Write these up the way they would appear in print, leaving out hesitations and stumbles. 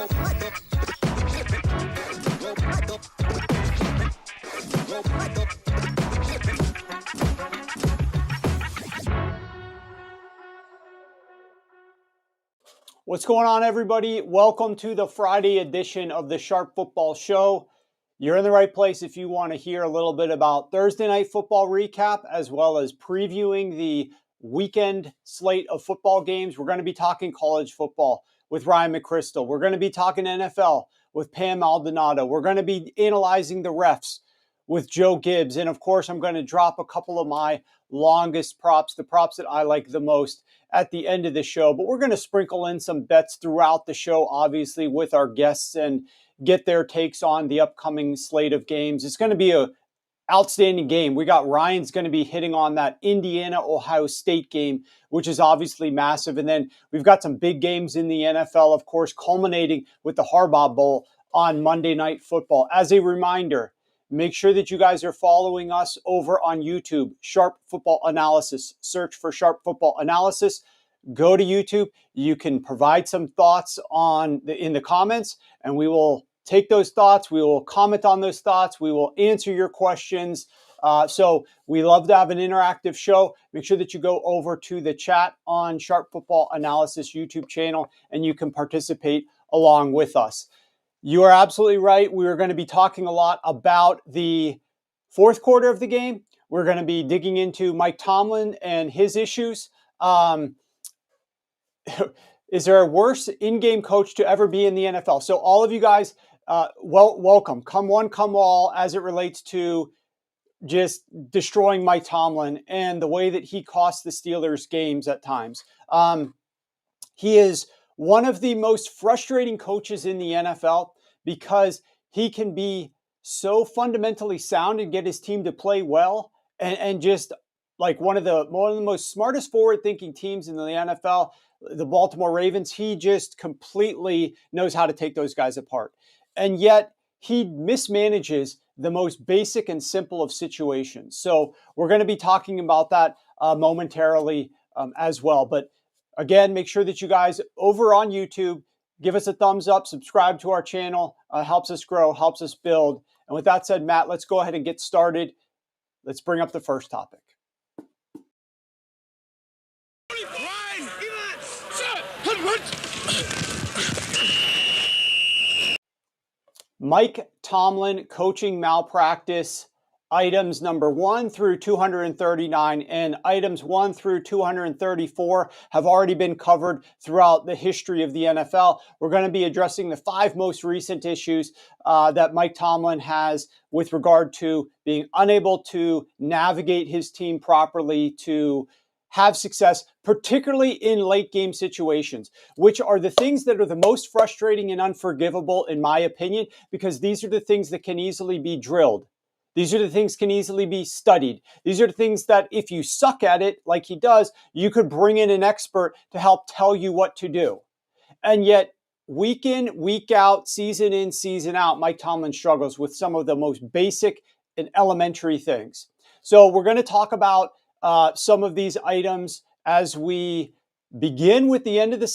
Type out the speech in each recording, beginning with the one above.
What's going on, everybody? Welcome to the Friday edition of the Sharp Football Show. You're in the right place if you want to hear a little bit about Thursday Night Football recap, as well as previewing the weekend slate of football games. We're going to be talking college football with Ryan McCrystal. We're going to be talking NFL with Pamela Maldonado. We're going to be analyzing the refs with Joe Gibbs. And of course, I'm going to drop a couple of my longest props, the props that I like the most at the end of the show. But we're going to sprinkle in some bets throughout the show, obviously, with our guests and get their takes on the upcoming slate of games. It's going to be an outstanding game. We got Ryan's going to be hitting on that Indiana-Ohio State game, which is obviously massive. And then we've got some big games in the NFL, of course, culminating with the Harbaugh Bowl on Monday Night Football. As a reminder, make sure that you guys are following us over on YouTube, Sharp Football Analysis. Search for Sharp Football Analysis. Go to YouTube. You can provide some thoughts in the comments, and we will take those thoughts. We will comment on those thoughts. We will answer your questions. So we love to have an interactive show. Make sure that you go over to the chat on Sharp Football Analysis YouTube channel, and you can participate along with us. You are absolutely right. We are going to be talking a lot about the fourth quarter of the game. We're going to be digging into Mike Tomlin and his issues. Is there a worse in-game coach to ever be in the NFL? So all of you guys, welcome. Come one, come all, as it relates to just destroying Mike Tomlin and the way that he cost the Steelers games at times. He is one of the most frustrating coaches in the NFL because he can be so fundamentally sound and get his team to play well and just like one of the most smartest forward-thinking teams in the NFL, the Baltimore Ravens. He just completely knows how to take those guys apart. And yet he mismanages the most basic and simple of situations. So we're going to be talking about that momentarily as well. But again, make sure that you guys over on YouTube, give us a thumbs up, subscribe to our channel, helps us grow, helps us build. And with that said, Matt, let's go ahead and get started. Let's bring up the first topic. Mike Tomlin coaching malpractice. Items number 1 through 239 and items 1 through 234 have already been covered throughout the history of the NFL. We're going to be addressing the 5 most recent issues that Mike Tomlin has with regard to being unable to navigate his team properly to have success, particularly in late game situations, which are the things that are the most frustrating and unforgivable, in my opinion, because these are the things that can easily be drilled. These are the things can easily be studied. These are the things that if you suck at it like he does, you could bring in an expert to help tell you what to do. And yet, week in, week out, season in, season out, Mike Tomlin struggles with some of the most basic and elementary things. So we're going to talk about some of these items as we begin with the end of the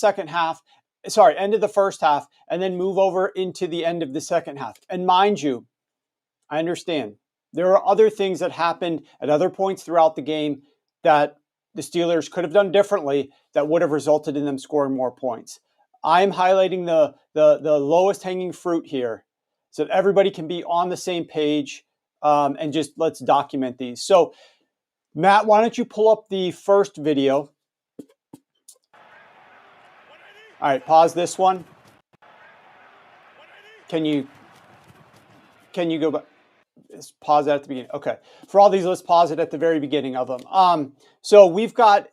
end of the first half, and then move over into the end of the second half. And mind you, I understand there are other things that happened at other points throughout the game that the Steelers could have done differently that would have resulted in them scoring more points. I'm highlighting the lowest hanging fruit here so that everybody can be on the same page, and just let's document these. So, Matt, why don't you pull up the first video? All right, pause this one. Can you go back? Let's pause that at the beginning. Okay. For all these, let's pause it at the very beginning of them. So we've got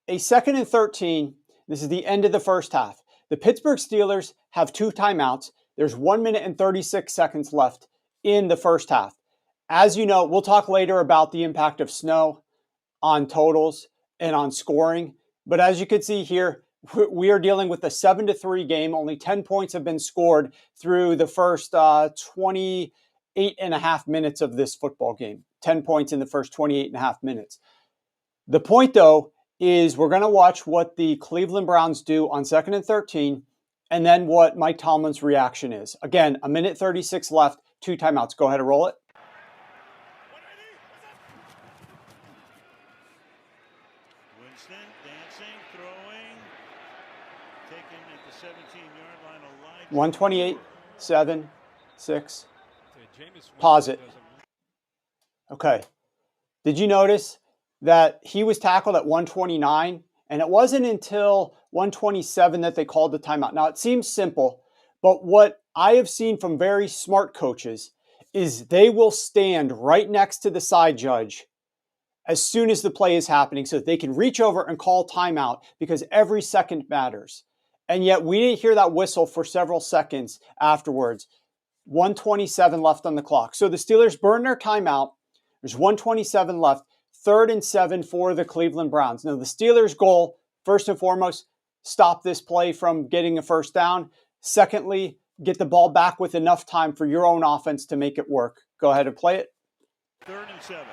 a 2nd and 13. This is the end of the first half. The Pittsburgh Steelers have 2 timeouts. There's 1 minute and 36 seconds left in the first half. As you know, we'll talk later about the impact of snow on totals and on scoring. But as you can see here, we are dealing with a 7-3 game. Only 10 points have been scored through the first 28.5 minutes of this football game. 10 points in the first 28.5 minutes. The point, though, is we're going to watch what the Cleveland Browns do on 2nd and 13 and then what Mike Tomlin's reaction is. Again, 1:36 left, 2 timeouts. Go ahead and roll it. Winston dancing, throwing, taken at the 17-yard line. 128, 7, 6. Pause it. Okay. Did you notice that he was tackled at 129? And it wasn't until 127 that they called the timeout. Now, it seems simple, but what I have seen from very smart coaches is they will stand right next to the side judge as soon as the play is happening so that they can reach over and call timeout because every second matters. And yet we didn't hear that whistle for several seconds afterwards. 127 left on the clock. So the Steelers burn their timeout. There's 127 left. 3rd and 7 for the Cleveland Browns. Now the Steelers' goal, first and foremost, stop this play from getting a first down. Secondly, get the ball back with enough time for your own offense to make it work. Go ahead and play it. 3rd and 7.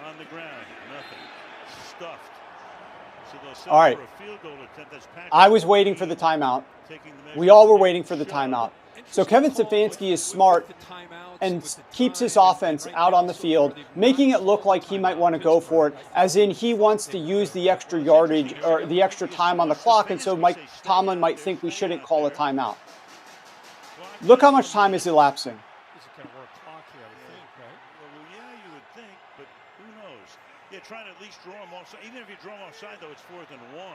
On the ground, nothing. Stuffed. So all right. I was waiting for the timeout. We all were waiting for the timeout. So Kevin Stefanski is smart and keeps his offense out on the field, making it look like he might want to go for it, as in he wants to use the extra yardage or the extra time on the clock, and so Mike Tomlin might think we shouldn't call a timeout. Look how much time is elapsing. Yeah, trying to at least draw him off. Even if you draw him offside, though, it's 4th and 1.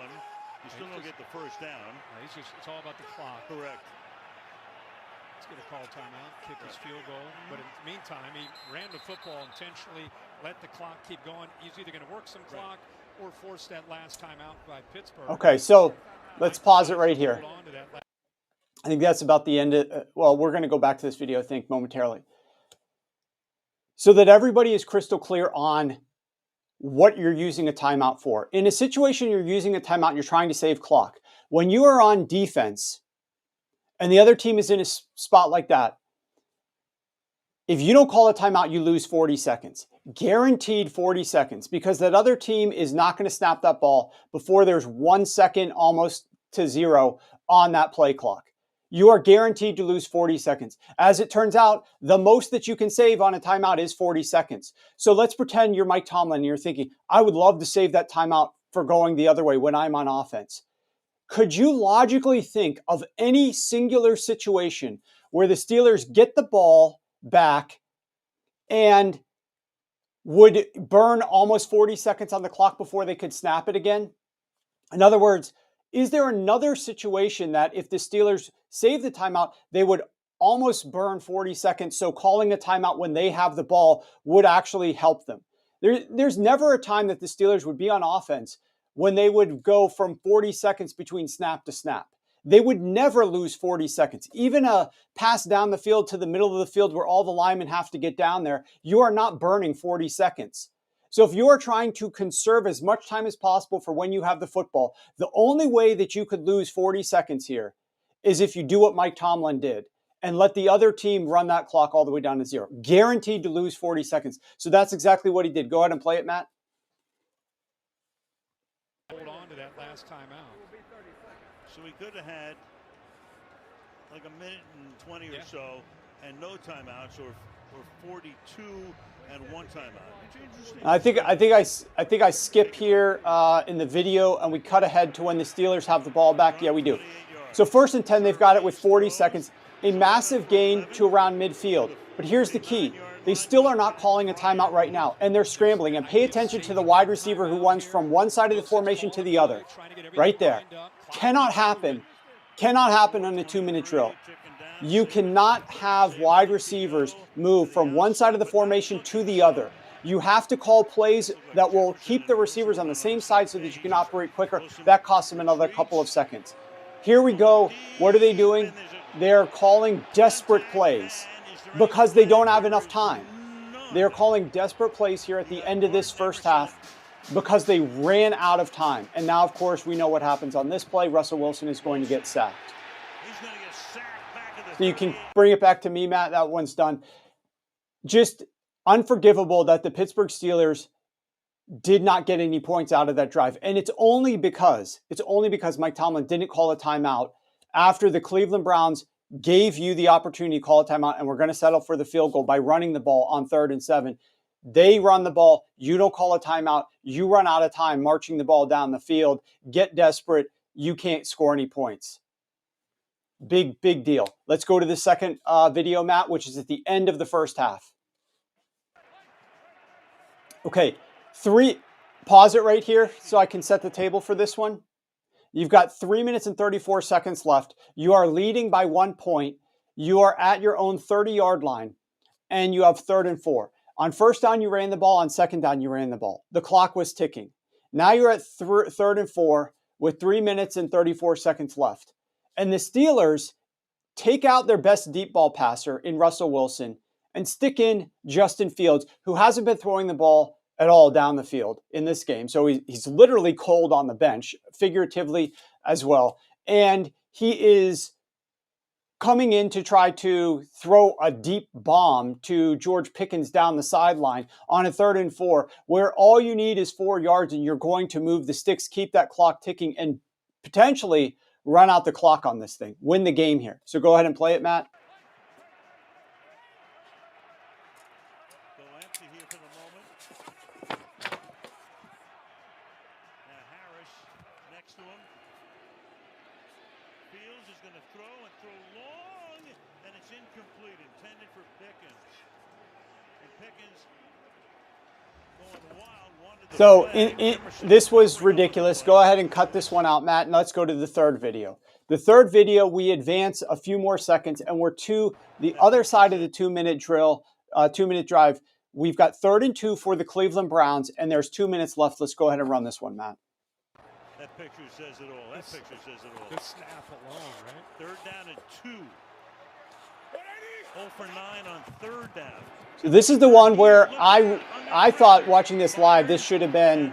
You still don't get the first down. It's all about the clock. Correct. He's going to call timeout, kick his field goal. But in the meantime, he ran the football intentionally, let the clock keep going. He's either going to work some clock or force that last timeout by Pittsburgh. Okay, so let's pause it right here. I think that's about the end of, well, we're going to go back to this video, I think, momentarily. So that everybody is crystal clear on what you're using a timeout for. In a situation you're using a timeout and you're trying to save clock. When you are on defense and the other team is in a spot like that, if you don't call a timeout, you lose 40 seconds. Guaranteed 40 seconds, because that other team is not going to snap that ball before there's 1 second almost to 0 on that play clock. You are guaranteed to lose 40 seconds. As it turns out, the most that you can save on a timeout is 40 seconds. So let's pretend you're Mike Tomlin and you're thinking, I would love to save that timeout for going the other way when I'm on offense. Could you logically think of any singular situation where the Steelers get the ball back and would burn almost 40 seconds on the clock before they could snap it again? In other words, is there another situation that if the Steelers save the timeout, they would almost burn 40 seconds, so calling a timeout when they have the ball would actually help them? There's never a time that the Steelers would be on offense when they would go from 40 seconds between snap to snap. They would never lose 40 seconds. Even a pass down the field to the middle of the field where all the linemen have to get down there, you are not burning 40 seconds. So if you are trying to conserve as much time as possible for when you have the football, the only way that you could lose 40 seconds here is if you do what Mike Tomlin did and let the other team run that clock all the way down to 0. Guaranteed to lose 40 seconds. So that's exactly what he did. Go ahead and play it, Matt. Hold on to that last timeout. So we could have had like 1:20 or so and no timeouts, or 42 and 1 timeout. I think I skip here in the video and we cut ahead to when the Steelers have the ball back. Yeah, we do. So 1st and 10, they've got it with 40 seconds. A massive gain to around midfield. But here's the key. They still are not calling a timeout right now, and they're scrambling. And pay attention to the wide receiver who runs from one side of the formation to the other. Right there. Cannot happen. Cannot happen on a 2-minute drill. You cannot have wide receivers move from one side of the formation to the other. You have to call plays that will keep the receivers on the same side so that you can operate quicker. That costs them another couple of seconds. Here we go. What are they doing? They're calling desperate plays because they don't have enough time. They're calling desperate plays here at the end of this first half because they ran out of time. And now, of course, we know what happens on this play. Russell Wilson is going to get sacked. So you can bring it back to me, Matt. That one's done. Just unforgivable that the Pittsburgh Steelers did not get any points out of that drive. And it's only because Mike Tomlin didn't call a timeout after the Cleveland Browns gave you the opportunity to call a timeout, and we're going to settle for the field goal by running the ball on 3rd and 7. They run the ball. You don't call a timeout. You run out of time marching the ball down the field, get desperate. You can't score any points. Big deal. Let's go to the second video, Matt, which is at the end of the first half. Okay, pause it right here so I can set the table for this one. You've got 3 minutes and 34 seconds left. You are leading by 1 point. You are at your own 30-yard line, and you have 3rd and 4. On first down, you ran the ball. On second down, you ran the ball. The clock was ticking. Now you're at 3rd and 4 with 3 minutes and 34 seconds left. And the Steelers take out their best deep ball passer in Russell Wilson and stick in Justin Fields, who hasn't been throwing the ball at all down the field in this game. So he's literally cold on the bench, figuratively as well. And he is coming in to try to throw a deep bomb to George Pickens down the sideline on a 3rd and 4, where all you need is 4 yards and you're going to move the sticks, keep that clock ticking, and potentially run out the clock on this thing, win the game here. So go ahead and play it, Matt. Go empty here for the moment. Now Harris next to him. Fields is going to throw long, and it's incomplete, intended for Pickens. And Pickens going wild. So this was ridiculous. Go ahead and cut this one out, Matt, and let's go to the third video. The third video, we advance a few more seconds, and we're to the other side of the 2-minute drill, 2-minute drive. We've got 3rd and 2 for the Cleveland Browns, and there's 2 minutes left. Let's go ahead and run this one, Matt. That picture says it all. That picture says it all. The snap alone, right? 3rd down and 2. 0 for 9 on 3rd down. So this is the one where I thought watching this live, this should have been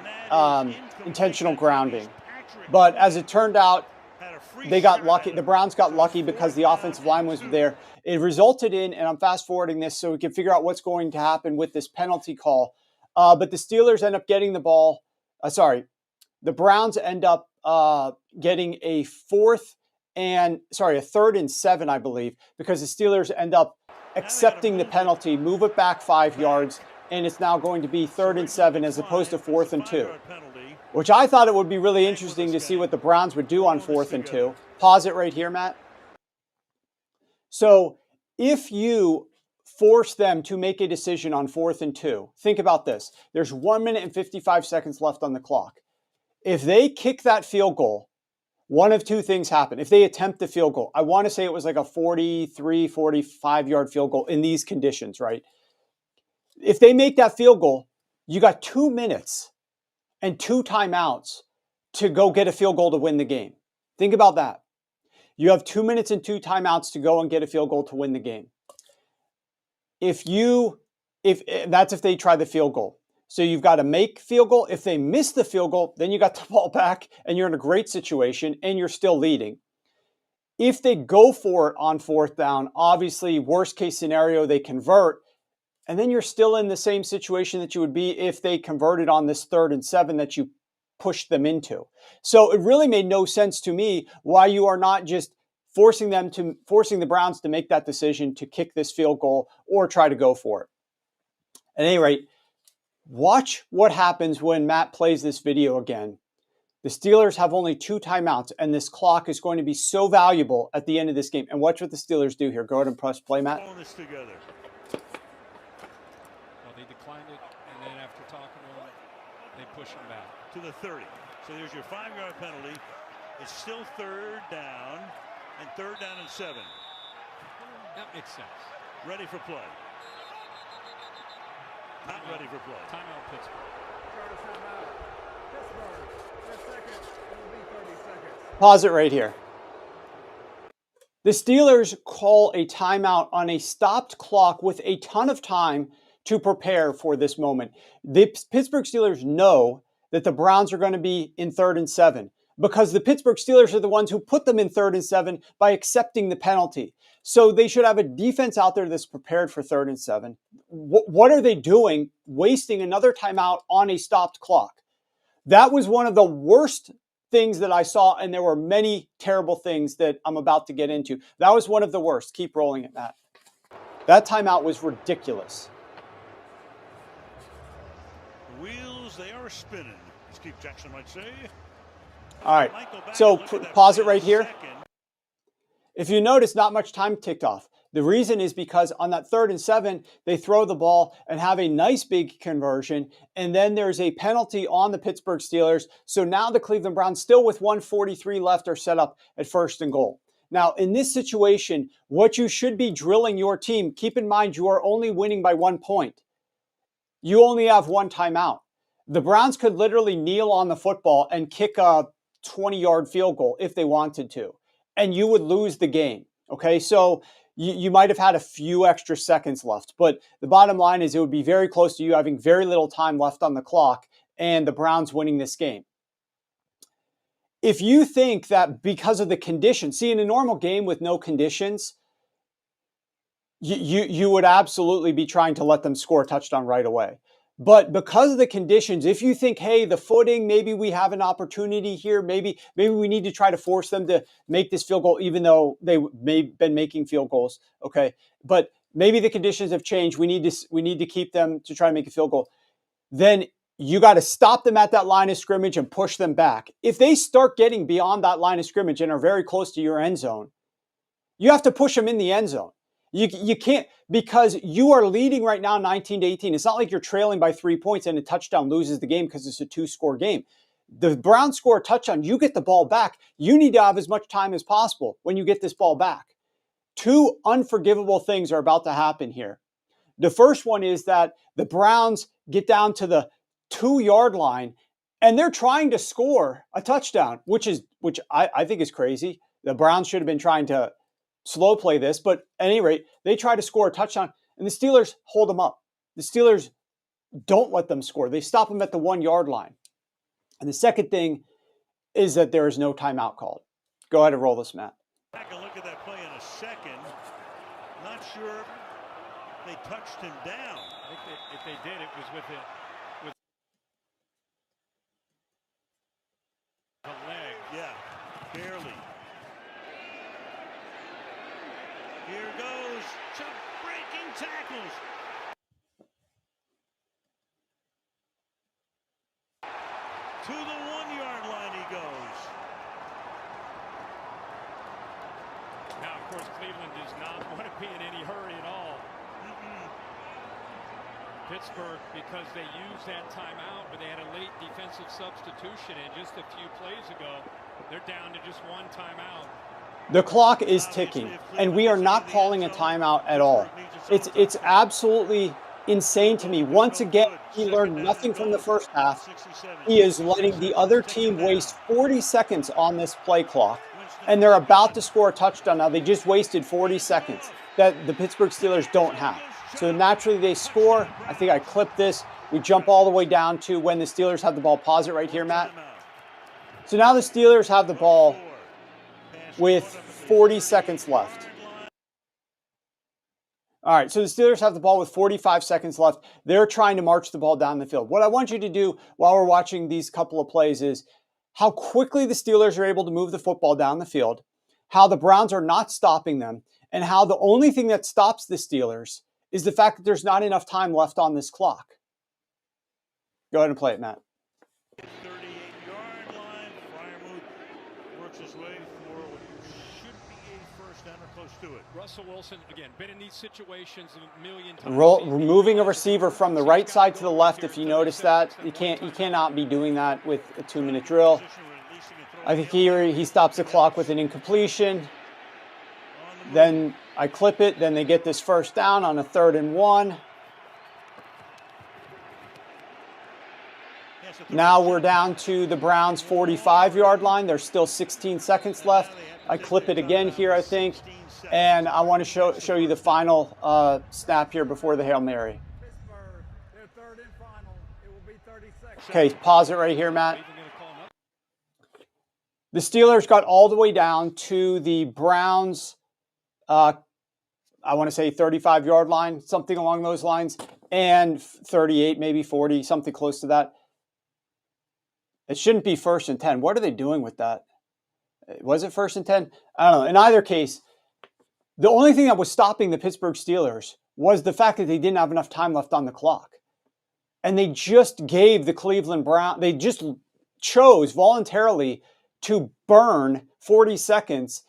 intentional grounding. But as it turned out, they got lucky. The Browns got lucky because the offensive line was there. It resulted in, and I'm fast forwarding this so we can figure out what's going to happen with this penalty call. But the Steelers end up getting the ball. The Browns end up getting a 3rd and 7, I believe, because the Steelers end up accepting the penalty, move it back 5 yards, and it's now going to be 3rd and 7 as opposed to 4th and 2, which I thought it would be really interesting to see what the Browns would do on 4th and 2. Pause it right here, Matt. So if you force them to make a decision on 4th and 2, think about this. There's 1 minute and 55 seconds left on the clock. If they kick that field goal, one of two things happen. If they attempt the field goal, I want to say it was like a 43, 45-yard field goal in these conditions, right? If they make that field goal, you got 2 minutes and 2 timeouts to go get a field goal to win the game. Think about that. You have 2 minutes and 2 timeouts to go and get a field goal to win the game. If that's if they try the field goal. So you've got to make field goal. If they miss the field goal, then you got the ball back and you're in a great situation and you're still leading. If they go for it on 4th down, obviously worst case scenario, they convert. And then you're still in the same situation that you would be if they converted on this 3rd and 7 that you pushed them into. So it really made no sense to me why you are not just forcing the Browns to make that decision to kick this field goal or try to go for it. At any rate, watch what happens when Matt plays this video again. The Steelers have only 2 timeouts, and this clock is going to be so valuable at the end of this game. And watch what the Steelers do here. Go ahead and press play, Matt. Well, they declined it, and then after talking to him, they push him back to the 30. So there's your 5-yard penalty. It's still 3rd down, and 3rd down and 7. That makes sense. Ready for play. Not ready for play. Timeout, Pittsburgh. Pause it right here. The Steelers call a timeout on a stopped clock with a ton of time to prepare for this moment. The Pittsburgh Steelers know that the Browns are going to be in 3rd and 7. because the Pittsburgh Steelers are the ones who put them in 3rd and 7 by accepting the penalty. So they should have a defense out there that's prepared for 3rd and 7. What are they doing? Wasting another timeout on a stopped clock. That was one of the worst things that I saw, and there were many terrible things that I'm about to get into. That was one of the worst. Keep rolling it, Matt. That timeout was ridiculous. The wheels, they are spinning, as Keith Jackson might say. All right, so pause it right here. If you notice, not much time ticked off. The reason is because on that 3rd and 7, they throw the ball and have a nice big conversion, and then there's a penalty on the Pittsburgh Steelers. So now the Cleveland Browns, still with 1:43 left, are set up at 1st and goal. Now, in this situation, what you should be drilling your team, keep in mind you are only winning by 1 point. You only have one timeout. The Browns could literally kneel on the football and kick a 20-yard field goal if they wanted to, and you would lose the game. Okay, so you might have had a few extra seconds left, but the bottom line is it would be very close to you having very little time left on the clock and the Browns winning this game. If you think that because of the conditions, see, in a normal game with no conditions, you would absolutely be trying to let them score a touchdown right away. But because of the conditions, if you think, hey, the footing, maybe we have an opportunity here, maybe we need to try to force them to make this field goal, even though they may have been making field goals, okay? But maybe the conditions have changed. We need to keep them to try to make a field goal. Then you got to stop them at that line of scrimmage and push them back. If they start getting beyond that line of scrimmage and are very close to your end zone, you have to push them in the end zone. You can't, because you are leading right now 19-18. It's not like you're trailing by 3 points and a touchdown loses the game because it's a 2-score game. The Browns score a touchdown, you get the ball back. You need to have as much time as possible when you get this ball back. 2 unforgivable things are about to happen here. The first one is that the Browns get down to the 2-yard line and they're trying to score a touchdown, which I think is crazy. The Browns should have been trying to slow play this, but at any rate, they try to score a touchdown and the Steelers hold them up. The Steelers don't let them score. They stop them at the 1-yard line. And the second thing is that there is no timeout called. Go ahead and roll this, Matt. Take a look at that play in a second. Not sure they touched him down. I think if they did, it was with the leg. Yeah, barely. Here goes to breaking tackles. To the 1-yard line he goes. Now, of course, Cleveland does not want to be in any hurry at all. Pittsburgh, because they used that timeout, but they had a late defensive substitution, and just a few plays ago, they're down to just one timeout. The clock is ticking, and we are not calling a timeout at all. It's absolutely insane to me. Once again, he learned nothing from the first half. He is letting the other team waste 40 seconds on this play clock, and they're about to score a touchdown. Now, they just wasted 40 seconds that the Pittsburgh Steelers don't have. So naturally, they score. I think I clipped this. We jump all the way down to when the Steelers have the ball. Pause it right here, Matt. So now the Steelers have the ball with 40 seconds left. All right, so the Steelers have the ball with 45 seconds left. They're trying to march the ball down the field. What I want you to do while we're watching these couple of plays is how quickly the Steelers are able to move the football down the field, how the Browns are not stopping them, and how the only thing that stops the Steelers is the fact that there's not enough time left on this clock. Go ahead and play it, Matt. 38-yard line. Freiermuth works his way for what should be a first down or close to it. Russell Wilson, again, been in these situations a million times. Moving a receiver from the right side to the left, if you notice that. You cannot be doing that with a 2-minute drill. I think here he stops the clock with an incompletion. Then I clip it. Then they get this first down on a 3rd and 1. Now we're down to the Browns' 45-yard line. There's still 16 seconds left. I clip it again here, I think. And I want to show you the final snap here before the Hail Mary. Okay, pause it right here, Matt. The Steelers got all the way down to the Browns, I want to say 35-yard line, something along those lines, and 38, maybe 40, something close to that. It shouldn't be 1st and 10. What are they doing with that? Was it 1st and 10? I don't know. In either case, the only thing that was stopping the Pittsburgh Steelers was the fact that they didn't have enough time left on the clock. And they just gave the Cleveland Browns, they just chose voluntarily to burn 40 seconds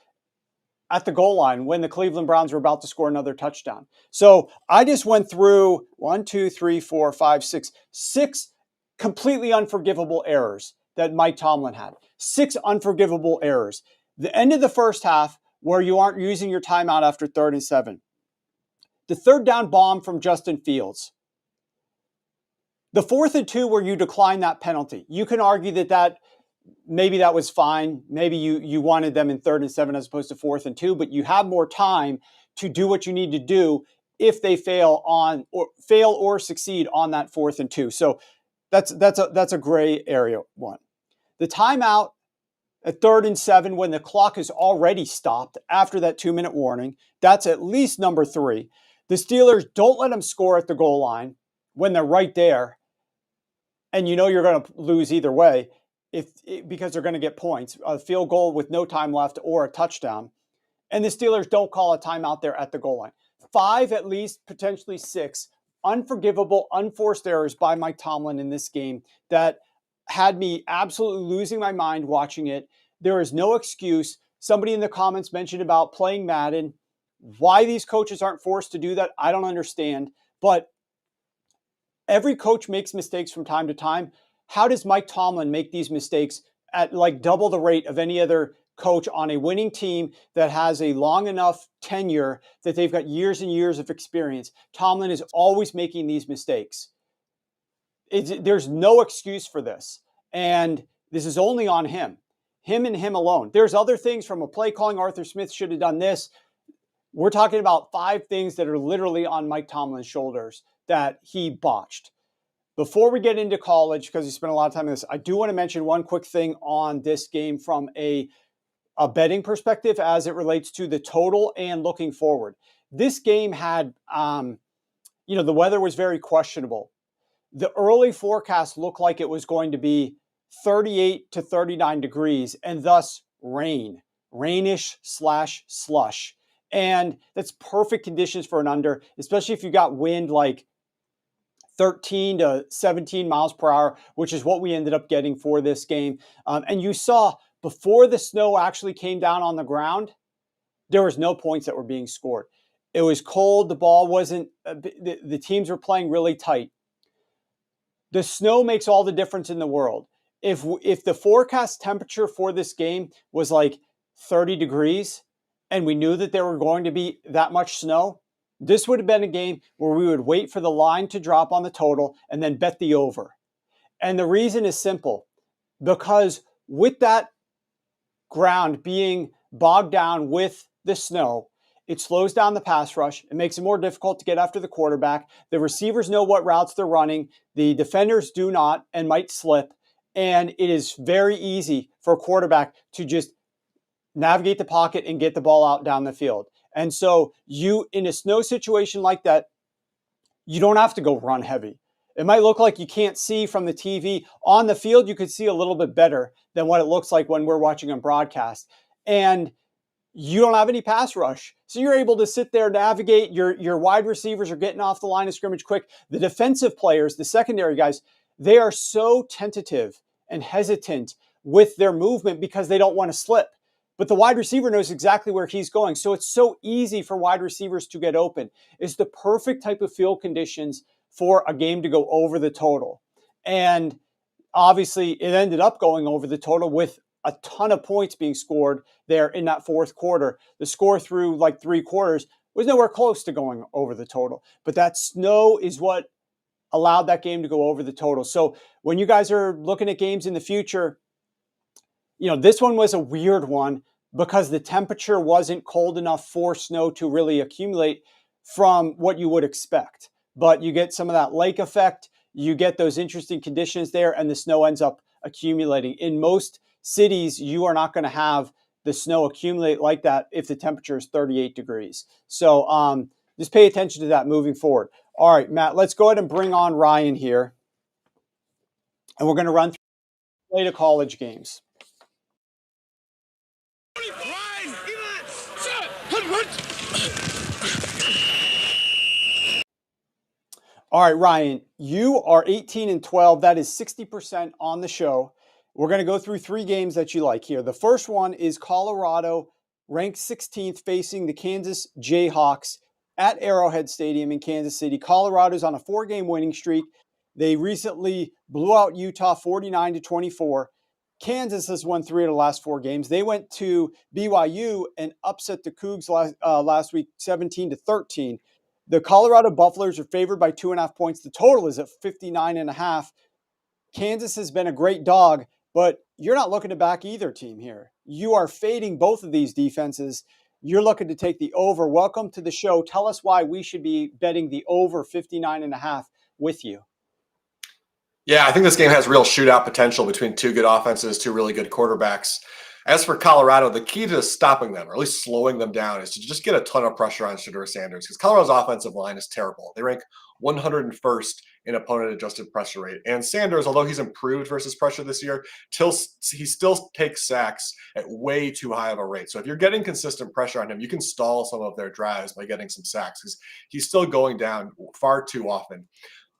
at the goal line when the Cleveland Browns were about to score another touchdown. So I just went through 6 completely unforgivable errors that Mike Tomlin had. 6 unforgivable errors. The end of the first half where you aren't using your timeout after 3rd and 7. The 3rd down bomb from Justin Fields. The 4th and 2 where you decline that penalty. You can argue that maybe that was fine. Maybe you wanted them in 3rd and 7 as opposed to 4th and 2, but you have more time to do what you need to do if they fail or succeed on that 4th and 2. So that's a gray area one. The timeout at 3rd and 7 when the clock is already stopped after that 2-minute warning, that's at least number 3. The Steelers don't let them score at the goal line when they're right there, and you know you're going to lose either way because they're going to get points, a field goal with no time left or a touchdown. And the Steelers don't call a timeout there at the goal line. 5, at least, potentially 6, unforgivable, unforced errors by Mike Tomlin in this game that had me absolutely losing my mind watching it. There is no excuse. Somebody in the comments mentioned about playing Madden. Why these coaches aren't forced to do that, I don't understand. But every coach makes mistakes from time to time. How does Mike Tomlin make these mistakes at like double the rate of any other coach on a winning team that has a long enough tenure that they've got years and years of experience? Tomlin is always making these mistakes. There's no excuse for this. And this is only on him and him alone. There's other things from a play calling. Arthur Smith should have done this. We're talking about 5 things that are literally on Mike Tomlin's shoulders that he botched. Before we get into college, because he spent a lot of time on this, I do want to mention one quick thing on this game from a betting perspective as it relates to the total and looking forward. This game had, the weather was very questionable. The early forecast looked like it was going to be 38 to 39 degrees and thus rainish/slush. And that's perfect conditions for an under, especially if you got wind like 13 to 17 miles per hour, which is what we ended up getting for this game. And you saw before the snow actually came down on the ground, there was no points that were being scored. It was cold. The ball wasn't, the teams were playing really tight. The snow makes all the difference in the world. If the forecast temperature for this game was like 30 degrees and we knew that there were going to be that much snow, this would have been a game where we would wait for the line to drop on the total and then bet the over. And the reason is simple, because with that ground being bogged down with the snow, it slows down the pass rush. It makes it more difficult to get after the quarterback. The receivers know what routes they're running. The defenders do not and might slip. And it is very easy for a quarterback to just navigate the pocket and get the ball out down the field. And so you, in a snow situation like that, you don't have to go run heavy. It might look like you can't see from the TV. On the field, you could see a little bit better than what it looks like when we're watching on broadcast. And you don't have any pass rush. So you're able to sit there, navigate. Your wide receivers are getting off the line of scrimmage quick. The defensive players, the secondary guys, they are so tentative and hesitant with their movement because they don't want to slip. But the wide receiver knows exactly where he's going. So it's so easy for wide receivers to get open. It's the perfect type of field conditions for a game to go over the total. And obviously it ended up going over the total with a ton of points being scored there in that fourth quarter. The score through like 3 quarters was nowhere close to going over the total. But that snow is what allowed that game to go over the total. So when you guys are looking at games in the future, this one was a weird one because the temperature wasn't cold enough for snow to really accumulate from what you would expect. But you get some of that lake effect. You get those interesting conditions there, and the snow ends up accumulating. In most cities, you are not going to have the snow accumulate like that if the temperature is 38 degrees. So just pay attention to that moving forward. All right, Matt, let's go ahead and bring on Ryan here. And we're going to run through the slate of college games. All right, Ryan, you are 18-12. That is 60% on the show. We're going to go through 3 games that you like here. The first one is Colorado, ranked 16th, facing the Kansas Jayhawks at Arrowhead Stadium in Kansas City. Colorado's on a 4-game winning streak. They recently blew out Utah 49-24. Kansas has won 3 of the last 4 games. They went to BYU and upset the Cougs last week 17-13. The Colorado Buffaloes are favored by 2.5 points. The total is at 59.5. Kansas has been a great dog, but you're not looking to back either team here. You are fading both of these defenses. You're looking to take the over. Welcome to the show. Tell us why we should be betting the over 59.5 with you. Yeah, I think this game has real shootout potential between 2 good offenses, 2 really good quarterbacks. As for Colorado, the key to stopping them, or at least slowing them down, is to just get a ton of pressure on Shedeur Sanders, because Colorado's offensive line is terrible. They rank 101st in opponent-adjusted pressure rate. And Sanders, although he's improved versus pressure this year, he still takes sacks at way too high of a rate. So if you're getting consistent pressure on him, you can stall some of their drives by getting some sacks, because he's still going down far too often.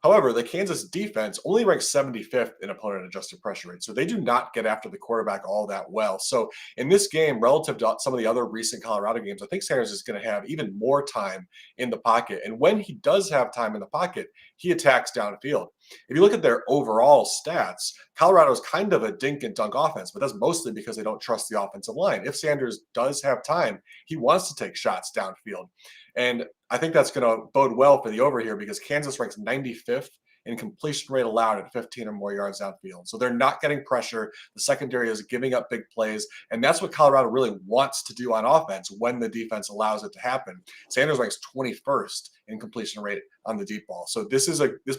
However, the Kansas defense only ranks 75th in opponent-adjusted pressure rate, so they do not get after the quarterback all that well. So in this game, relative to some of the other recent Colorado games, I think Sanders is going to have even more time in the pocket. And when he does have time in the pocket, he attacks downfield. If you look at their overall stats, Colorado's kind of a dink and dunk offense, but that's mostly because they don't trust the offensive line. If Sanders does have time, he wants to take shots downfield. And I think that's going to bode well for the over here, because Kansas ranks 95th in completion rate allowed at 15 or more yards downfield. So they're not getting pressure. The secondary is giving up big plays. And that's what Colorado really wants to do on offense when the defense allows it to happen. Sanders ranks 21st in completion rate on the deep ball. So this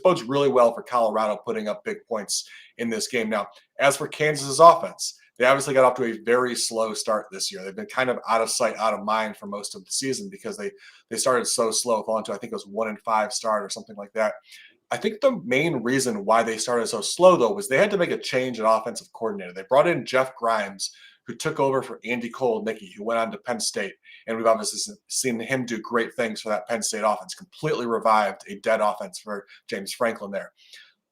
bodes really well for Colorado putting up big points in this game. Now, as for Kansas's offense, they obviously got off to a very slow start this year. They've been kind of out of sight, out of mind for most of the season, because they started so slow, falling to, I think it was 1-5 start or something like that. I think the main reason why they started so slow, though, was they had to make a change at offensive coordinator. They brought in Jeff Grimes, who took over for Andy Cole-Nicky, who went on to Penn State. And we've obviously seen him do great things for that Penn State offense, completely revived a dead offense for James Franklin there.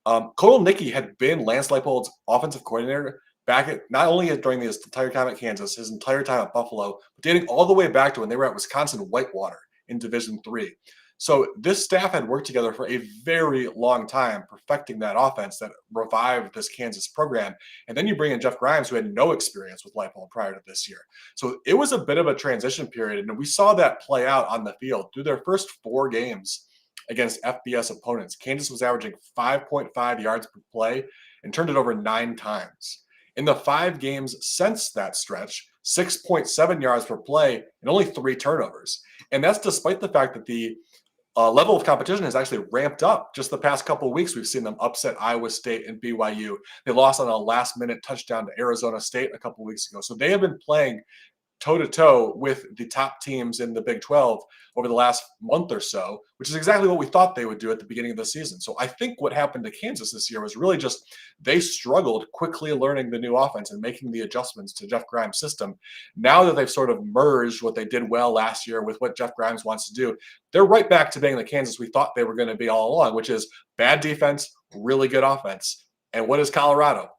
Cole-Nicky had been Lance Leipold's offensive coordinator back at not only during his entire time at Kansas, his entire time at Buffalo, but dating all the way back to when they were at Wisconsin Whitewater in Division III. So this staff had worked together for a very long time, perfecting that offense that revived this Kansas program. And then you bring in Jeff Grimes, who had no experience with Leipold prior to this year. So it was a bit of a transition period, and we saw that play out on the field. Through their first 4 games against FBS opponents, Kansas was averaging 5.5 yards per play and turned it over 9 times. In the 5 games since that stretch, 6.7 yards per play and only 3 turnovers. And that's despite the fact that the level of competition has actually ramped up. Just the past couple of weeks, we've seen them upset Iowa State and BYU. They lost on a last-minute touchdown to Arizona State a couple of weeks ago. So they have been playing toe-to-toe with the top teams in the Big 12 over the last month or so, which is exactly what we thought they would do at the beginning of the season. So I think what happened to Kansas this year was really just they struggled quickly learning the new offense and making the adjustments to Jeff Grimes' system. Now that they've sort of merged what they did well last year with what Jeff Grimes wants to do, they're right back to being the Kansas we thought they were going to be all along, which is bad defense, really good offense. And what is Colorado?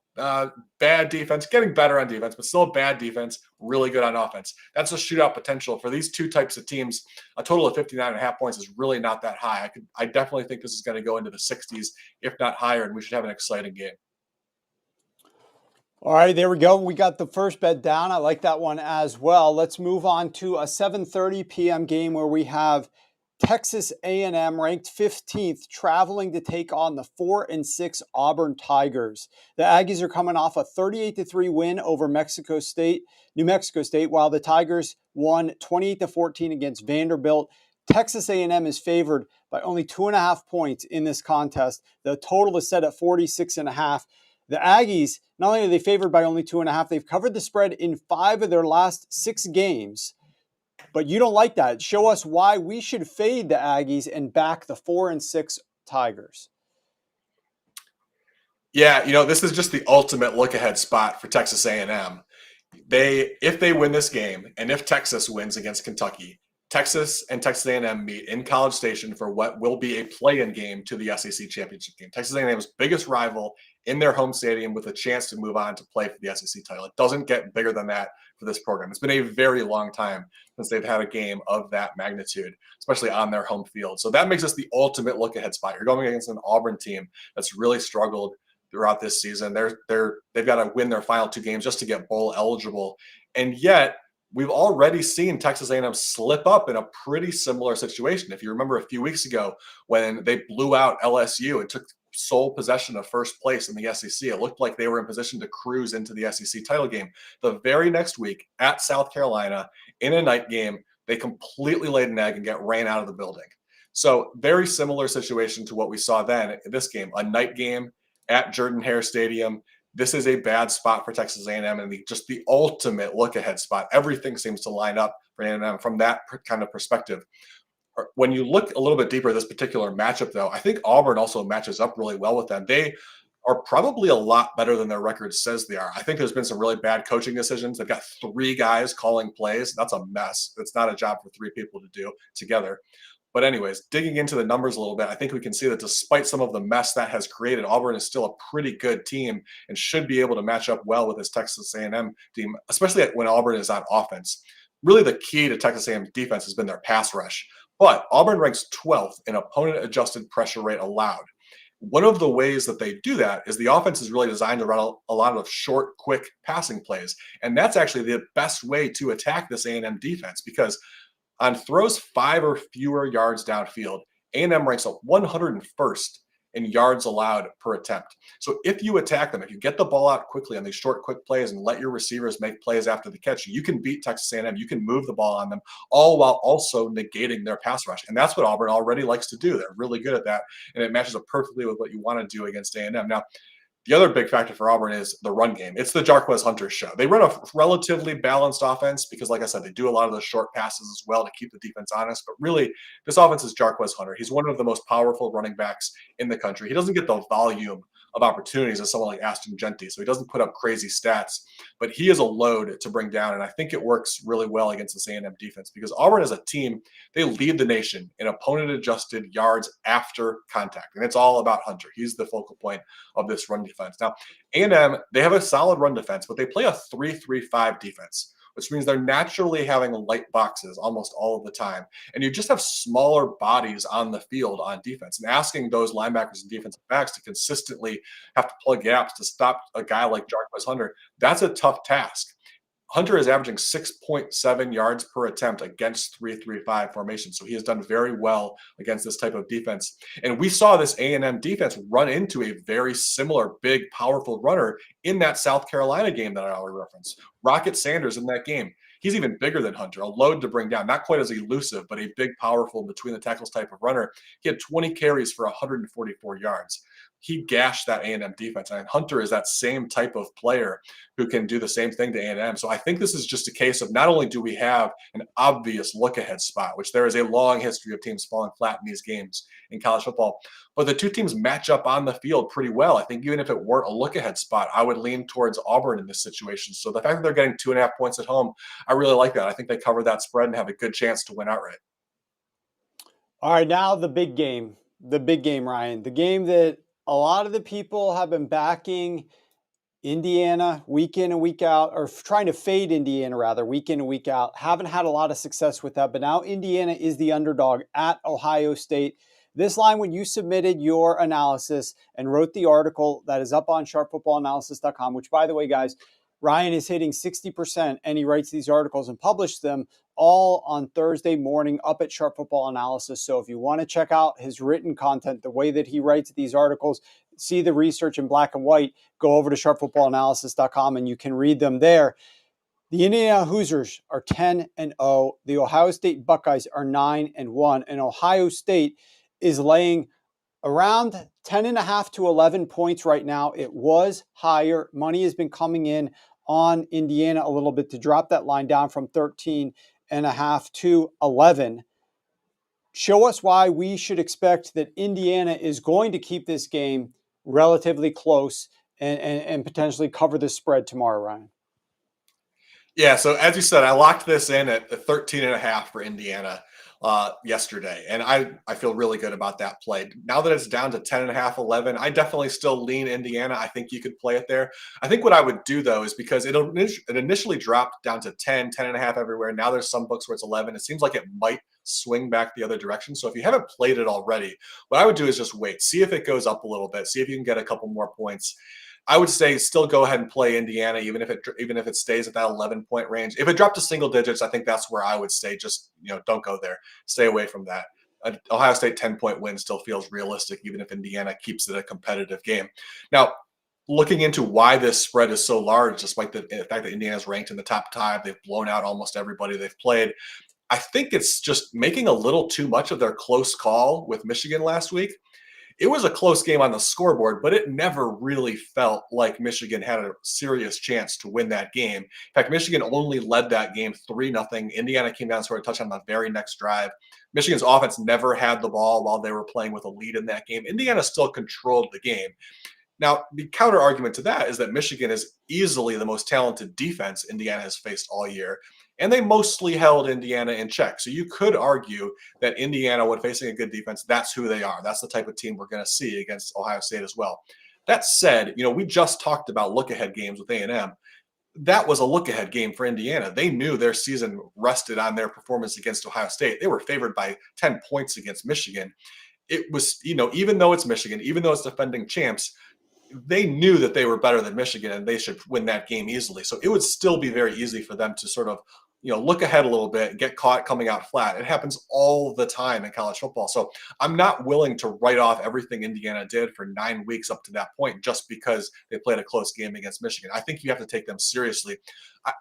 Bad defense, getting better on defense, but still a bad defense, really good on offense. That's a shootout potential for these 2 types of teams. A total of 59.5 points is really not that high. I definitely think this is going to go into the 60s, if not higher, and we should have an exciting game. All right, there we go. We got the first bet down. I like that one as well. Let's move on to a 7:30 p.m. game where we have Texas A&M, ranked 15th, traveling to take on the 4-6 Auburn Tigers. The Aggies are coming off a 38-3 win over New Mexico State, while the Tigers won 28-14 against Vanderbilt. Texas A&M is favored by only 2.5 points in this contest. The total is set at 46.5. The Aggies, not only are they favored by only 2.5, they've covered the spread in 5 of their last 6 games. But you don't like that. Show us why we should fade the Aggies and back the 4-6 Tigers. Yeah, this is just the ultimate look-ahead spot for Texas A&M. If they win this game, and if Texas wins against Kentucky, Texas and Texas A&M meet in College Station for what will be a play-in game to the SEC championship game. Texas A&M's biggest rival in their home stadium with a chance to move on to play for the SEC title. It doesn't get bigger than that for this program. It's been a very long time since they've had a game of that magnitude, especially on their home field. So that makes us the ultimate look-ahead spot. You're going against an Auburn team that's really struggled throughout this season. They've got to win their final 2 games just to get bowl eligible. And yet we've already seen Texas A&M slip up in a pretty similar situation. If you remember a few weeks ago when they blew out LSU and took sole possession of first place in the SEC, it looked like they were in position to cruise into the SEC title game. The very next week at South Carolina in a night game, they completely laid an egg and get ran out of the building. So very similar situation to what we saw then in this game, a night game at Jordan-Hare Stadium. This is a bad spot for Texas A&M and just the ultimate look-ahead spot. Everything seems to line up for A&M from that kind of perspective. When you look a little bit deeper at this particular matchup, though, I think Auburn also matches up really well with them. They are probably a lot better than their record says they are. I think there's been some really bad coaching decisions. They've got 3 guys calling plays. That's a mess. It's not a job for 3 people to do together. But anyways, digging into the numbers a little bit, I think we can see that despite some of the mess that has created, Auburn is still a pretty good team and should be able to match up well with this Texas A&M team, especially when Auburn is on offense. Really the key to Texas A&M's defense has been their pass rush. But Auburn ranks 12th in opponent-adjusted pressure rate allowed. One of the ways that they do that is the offense is really designed to run a lot of short, quick passing plays. And that's actually the best way to attack this A&M defense because on throws 5 or fewer yards downfield, A&M ranks up 101st in yards allowed per attempt. So if you attack them, if you get the ball out quickly on these short, quick plays and let your receivers make plays after the catch, you can beat Texas A&M. You can move the ball on them, all while also negating their pass rush. And that's what Auburn already likes to do. They're really good at that, and it matches up perfectly with what you want to do against A&M. Now, the other big factor for Auburn is the run game. It's the Jarquez Hunter show. They run a relatively balanced offense because, like I said, they do a lot of those short passes as well to keep the defense honest. But really, this offense is Jarquez Hunter. He's one of the most powerful running backs in the country. He doesn't get the volume of opportunities as someone like Ashton Genty, so he doesn't put up crazy stats. But he is a load to bring down, and I think it works really well against this A&M defense because Auburn as a team, they lead the nation in opponent-adjusted yards after contact, and it's all about Hunter. He's the focal point of this run defense. Now, A&M, they have a solid run defense, but they play a 3-3-5 defense, which means they're naturally having light boxes almost all of the time. And you just have smaller bodies on the field on defense. And asking those linebackers and defensive backs to consistently have to plug gaps to stop a guy like Jarquez Hunter, that's a tough task. Hunter is averaging 6.7 yards per attempt against 3-3-5 formation. So he has done very well against this type of defense. And we saw this A&M defense run into a very similar big, powerful runner in that South Carolina game that I already referenced. Rocket Sanders in that game. He's even bigger than Hunter, a load to bring down. Not quite as elusive, but a big, powerful between the tackles type of runner. He had 20 carries for 144 yards. He gashed that A&M defense. And Hunter is that same type of player who can do the same thing to A&M. So I think this is just a case of not only do we have an obvious look-ahead spot, which there is a long history of teams falling flat in these games in college football, but the two teams match up on the field pretty well. I think even if it weren't a look-ahead spot, I would lean towards Auburn in this situation. So the fact that they're getting 2.5 points at home, I really like that. I think they cover that spread and have a good chance to win outright. All right, now the big game, Ryan, the game that a lot of the people have been backing Indiana week in and week out, or trying to fade Indiana rather, week in and week out. Haven't had a lot of success with that, but now Indiana is the underdog at Ohio State. This line, when you submitted your analysis and wrote the article that is up on sharpfootballanalysis.com, which, by the way, guys, Ryan is hitting 60%, and he writes these articles and publishes them all on Thursday morning up at Sharp Football Analysis. So if you want to check out his written content, the way that he writes these articles, see the research in black and white, go over to sharpfootballanalysis.com and you can read them there. The Indiana Hoosiers are 10-0. The Ohio State Buckeyes are 9-1. And Ohio State is laying around 10.5 to 11 points right now. It was higher. Money has been coming in on Indiana a little bit to drop that line down from 13.5 to 11. Show us why we should expect that Indiana is going to keep this game relatively close and potentially cover the spread tomorrow, Ryan. Yeah, so as you said, I locked this in at 13.5 for Indiana yesterday, and I feel really good about that play. Now that it's down to 10.5, 11, I definitely still lean Indiana. I think you could play it there. I think what I would do, though, is because it initially dropped down to 10.5 everywhere. Now there's some books where it's 11. It seems like it might swing back the other direction. So if you haven't played it already, what I would do is just wait, see if it goes up a little bit, see if you can get a couple more points. I would say still go ahead and play Indiana, even if it stays at that 11-point range. If it dropped to single digits, I think that's where I would say just don't go there. Stay away from that. An Ohio State 10-point win still feels realistic, even if Indiana keeps it a competitive game. Now, looking into why this spread is so large, despite the fact that Indiana's ranked in the top 5, they've blown out almost everybody they've played. I think it's just making a little too much of their close call with Michigan last week. It was a close game on the scoreboard, but it never really felt like Michigan had a serious chance to win that game. In fact, Michigan only led that game 3-0. Indiana came down and scored a touchdown on the very next drive. Michigan's offense never had the ball while they were playing with a lead in that game. Indiana still controlled the game. Now, the counter argument to that is that Michigan is easily the most talented defense Indiana has faced all year, and they mostly held Indiana in check. So you could argue that Indiana, when facing a good defense, that's who they are. That's the type of team we're going to see against Ohio State as well. That said, we just talked about look-ahead games with A&M. That was a look-ahead game for Indiana. They knew their season rested on their performance against Ohio State. They were favored by 10 points against Michigan. It was, even though it's Michigan, even though it's defending champs, they knew that they were better than Michigan and they should win that game easily. So it would still be very easy for them to sort of, look ahead a little bit, get caught coming out flat. It happens all the time in college football. So I'm not willing to write off everything Indiana did for 9 weeks up to that point just because they played a close game against Michigan. I think you have to take them seriously.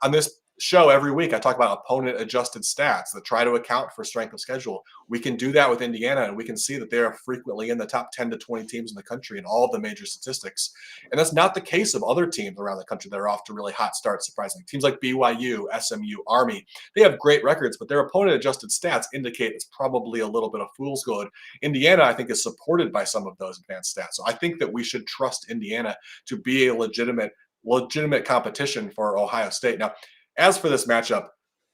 On this show every week, I talk about opponent adjusted stats that try to account for strength of schedule. We can do that with Indiana, and we can see that they are frequently in the top 10 to 20 teams in the country in all of the major statistics. And that's not the case of other teams around the country that are off to really hot starts, surprisingly. Teams like BYU, SMU, Army, they have great records, but their opponent adjusted stats indicate it's probably a little bit of fool's gold. Indiana, I think, is supported by some of those advanced stats. So I think that we should trust Indiana to be a legitimate competition for Ohio State. Now, as for this matchup,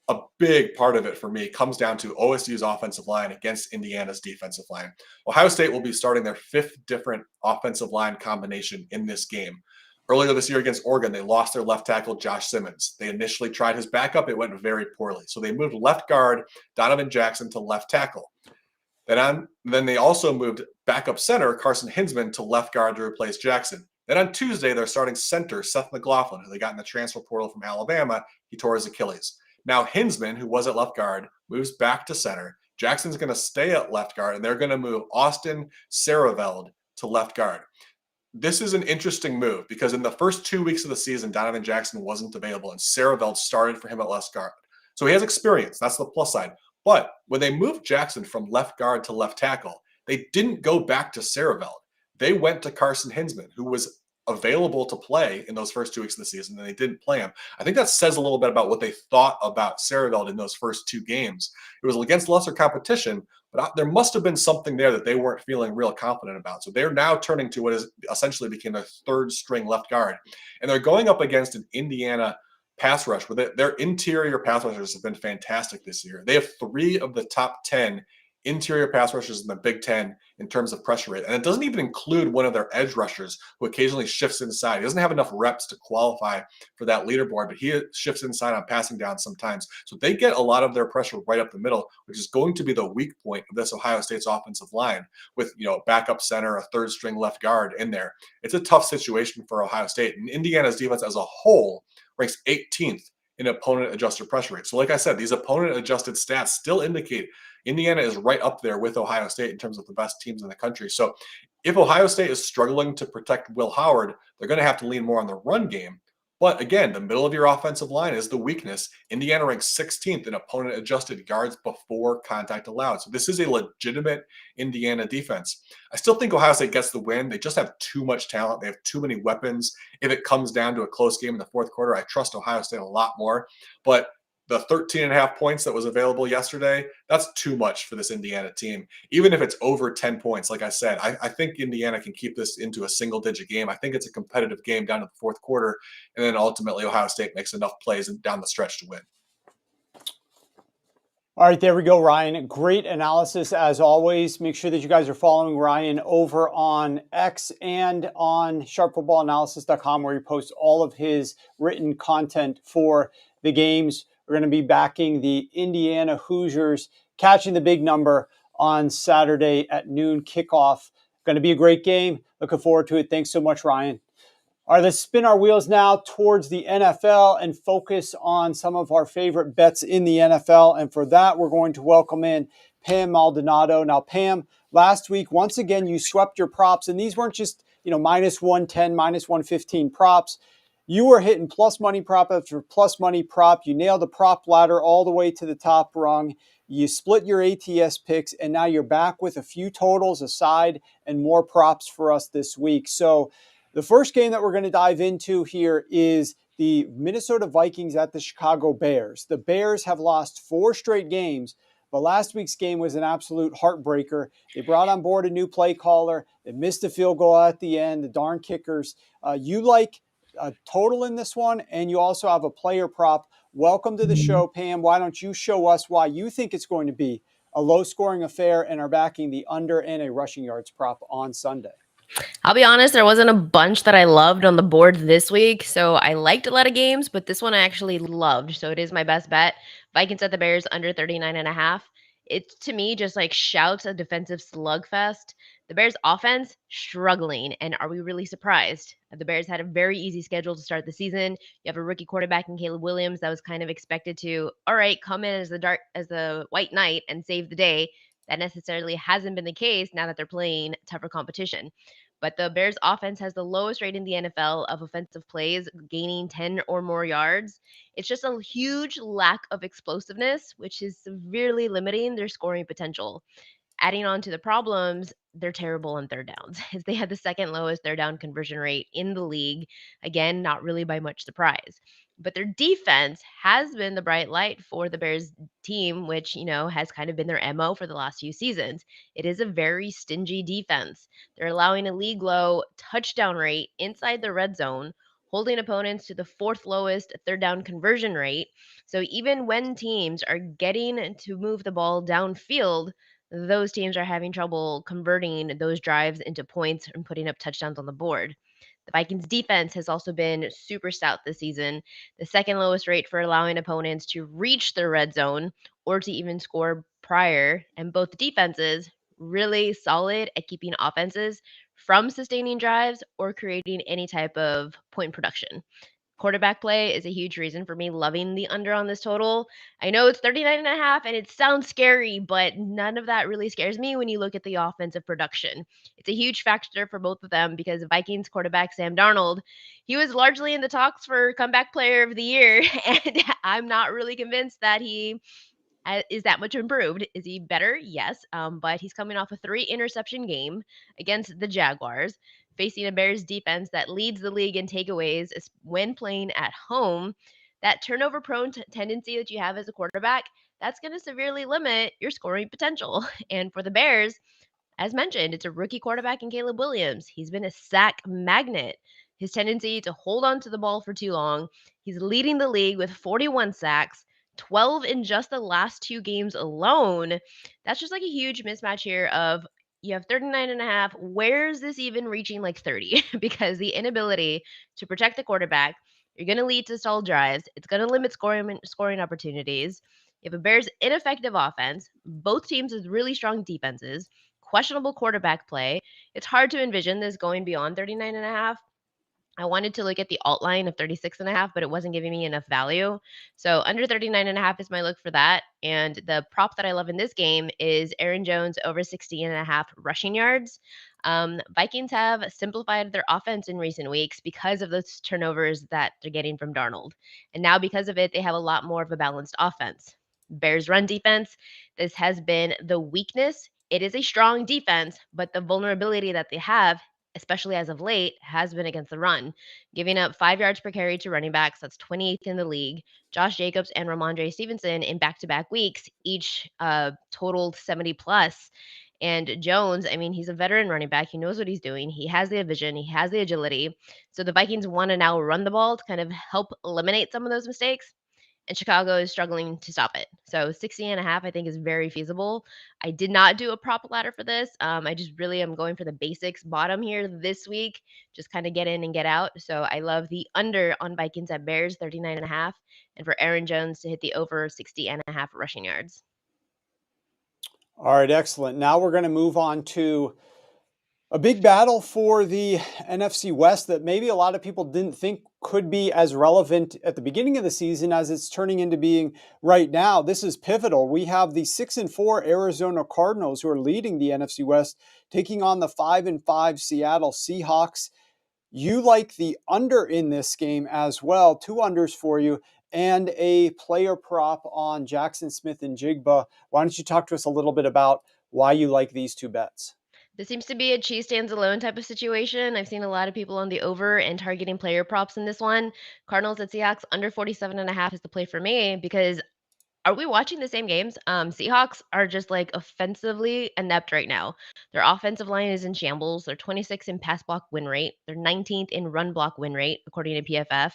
a big part of it for me comes down to OSU's offensive line against Indiana's defensive line. Ohio State will be starting their 5th different offensive line combination in this game. Earlier this year against Oregon, they lost their left tackle, Josh Simmons. They initially tried his backup. It went very poorly. So they moved left guard Donovan Jackson to left tackle. Then they also moved backup center Carson Hinsman to left guard to replace Jackson. Then on Tuesday, they're starting center Seth McLaughlin, who they got in the transfer portal from Alabama. He tore his Achilles. Now Hinsman, who was at left guard, moves back to center. Jackson's going to stay at left guard, and they're going to move Austin Saraveld to left guard. This is an interesting move because in the first 2 weeks of the season, Donovan Jackson wasn't available, and Saraveld started for him at left guard. So he has experience. That's the plus side. But when they moved Jackson from left guard to left tackle, they didn't go back to Saraveld. They went to Carson Hinsman, who was available to play in those first 2 weeks of the season, and they didn't play him. I think that says a little bit about what they thought about Saraveld in those first 2 games. It was against lesser competition, but there must have been something there that they weren't feeling real confident about. So they're now turning to what is essentially became their 3rd string left guard. And they're going up against an Indiana pass rush where their interior pass rushers have been fantastic this year. They have 3 of the top 10 interior pass rushers in the Big Ten in terms of pressure rate. And it doesn't even include one of their edge rushers who occasionally shifts inside. He doesn't have enough reps to qualify for that leaderboard, but he shifts inside on passing down sometimes. So they get a lot of their pressure right up the middle, which is going to be the weak point of this Ohio State's offensive line with, backup center, a 3rd string left guard in there. It's a tough situation for Ohio State. And Indiana's defense as a whole ranks 18th in opponent adjusted pressure rate. So like I said, these opponent adjusted stats still indicate Indiana is right up there with Ohio State in terms of the best teams in the country. So if Ohio State is struggling to protect Will Howard, they're going to have to lean more on the run game. But again, the middle of your offensive line is the weakness. Indiana ranks 16th in opponent adjusted yards before contact allowed. So this is a legitimate Indiana defense. I still think Ohio State gets the win. They just have too much talent. They have too many weapons. If it comes down to a close game in the fourth quarter, I trust Ohio State a lot more. But the 13.5 points that was available yesterday, that's too much for this Indiana team. Even if it's over 10 points, like I said, I think Indiana can keep this into a single-digit game. I think it's a competitive game down to the fourth quarter, and then ultimately Ohio State makes enough plays down the stretch to win. All right, there we go, Ryan. Great analysis as always. Make sure that you guys are following Ryan over on X and on sharpfootballanalysis.com, where he posts all of his written content for the games. We're going to be backing the Indiana Hoosiers, catching the big number on Saturday at noon kickoff. Going to be a great game. Looking forward to it. Thanks so much, Ryan. All right, let's spin our wheels now towards the NFL and focus on some of our favorite bets in the NFL. And for that, we're going to welcome in Pam Maldonado. Now, Pam, last week, once again, you swept your props, and these weren't just, minus 110, minus 115 props. You were hitting plus money prop after plus money prop. You nailed the prop ladder all the way to the top rung. You split your ATS picks, and now you're back with a few totals aside and more props for us this week. So the first game that we're going to dive into here is the Minnesota Vikings at the Chicago Bears. The Bears have lost 4 straight games, but last week's game was an absolute heartbreaker. They brought on board a new play caller. They missed a field goal at the end, the darn kickers. You like a total in this one, and you also have a player prop. Welcome to the show, Pam. Why don't you show us why you think it's going to be a low-scoring affair and are backing the under and a rushing yards prop on Sunday? I'll be honest, there wasn't a bunch that I loved on the board this week, so I liked a lot of games, but this one I actually loved, so it is my best bet. Vikings at the Bears under 39.5. It's, to me, just like shouts a defensive slugfest. The Bears offense struggling, and are we really surprised? The Bears had a very easy schedule to start the season. You have a rookie quarterback in Caleb Williams that was kind of expected to, all right, come in as the white knight and save the day. That necessarily hasn't been the case now that they're playing tougher competition. But the Bears offense has the lowest rate in the NFL of offensive plays gaining 10 or more yards. It's just a huge lack of explosiveness, which is severely limiting their scoring potential. Adding on to the problems, they're terrible on third downs. They had the second lowest third down conversion rate in the league. Again, not really by much surprise. But their defense has been the bright light for the Bears team, which, has kind of been their MO for the last few seasons. It is a very stingy defense. They're allowing a league low touchdown rate inside the red zone, holding opponents to the 4th lowest third down conversion rate. So even when teams are getting to move the ball downfield, those teams are having trouble converting those drives into points and putting up touchdowns on the board. The Vikings defense has also been super stout this season, the second lowest rate for allowing opponents to reach the red zone or to even score prior. And both defenses really solid at keeping offenses from sustaining drives or creating any type of point production. Quarterback play is a huge reason for me loving the under on this total. I know it's 39.5 and it sounds scary, but none of that really scares me when you look at the offensive production. It's a huge factor for both of them because Vikings quarterback Sam Darnold, he was largely in the talks for comeback player of the year, and I'm not really convinced that he is that much improved. Is he better? Yes. But he's coming off a 3 interception game against the Jaguars, facing a Bears defense that leads the league in takeaways when playing at home. That turnover prone tendency that you have as a quarterback, that's going to severely limit your scoring potential. And for the Bears, as mentioned, it's a rookie quarterback in Caleb Williams. He's been a sack magnet. His tendency to hold on to the ball for too long. He's leading the league with 41 sacks, 12 in just the last 2 games alone. That's just like a huge mismatch here of you have 39.5. Where is this even reaching like 30? Because the inability to protect the quarterback, you're going to lead to stalled drives. It's going to limit scoring opportunities. You have a Bears ineffective offense, both teams with really strong defenses, questionable quarterback play. It's hard to envision this going beyond 39.5. I wanted to look at the alt line of 36.5, but it wasn't giving me enough value. So under 39.5 is my look for that. And the prop that I love in this game is Aaron Jones over 60.5 rushing yards. Vikings have simplified their offense in recent weeks because of those turnovers that they're getting from Darnold. And now because of it, they have a lot more of a balanced offense. Bears run defense, this has been the weakness. It is a strong defense, but the vulnerability that they have, especially as of late, has been against the run, giving up 5 yards per carry to running backs. That's 28th in the league. Josh Jacobs and Ramondre Stevenson in back-to-back weeks each totaled 70 plus. And Jones, I mean, he's a veteran running back. He knows what he's doing. He has the vision. He has the agility. So the Vikings want to now run the ball to kind of help eliminate some of those mistakes. And Chicago is struggling to stop it. So 60.5, I think, is very feasible. I did not do a prop ladder for this. I just really am going for the basics bottom here this week. Just kind of get in and get out. So I love the under on Vikings at Bears, 39.5, and for Aaron Jones to hit the over 60.5 rushing yards. All right, excellent. Now we're going to move on to a big battle for the NFC West that maybe a lot of people didn't think could be as relevant at the beginning of the season as it's turning into being right now. This is pivotal. We have the 6-4 Arizona Cardinals, who are leading the NFC West, taking on the 5-5 Seattle Seahawks. You like the under in this game as well. 2 unders for you and a player prop on Jaxon Smith-Njigba. Why don't you talk to us a little bit about why you like these 2 bets? This seems to be a cheese stands alone type of situation. I've seen a lot of people on the over and targeting player props in this one. Cardinals at Seahawks under 47.5 is the play for me because are we watching the same games? Seahawks are just like offensively inept right now. Their offensive line is in shambles. They're 26th in pass block win rate. They're 19th in run block win rate, according to PFF.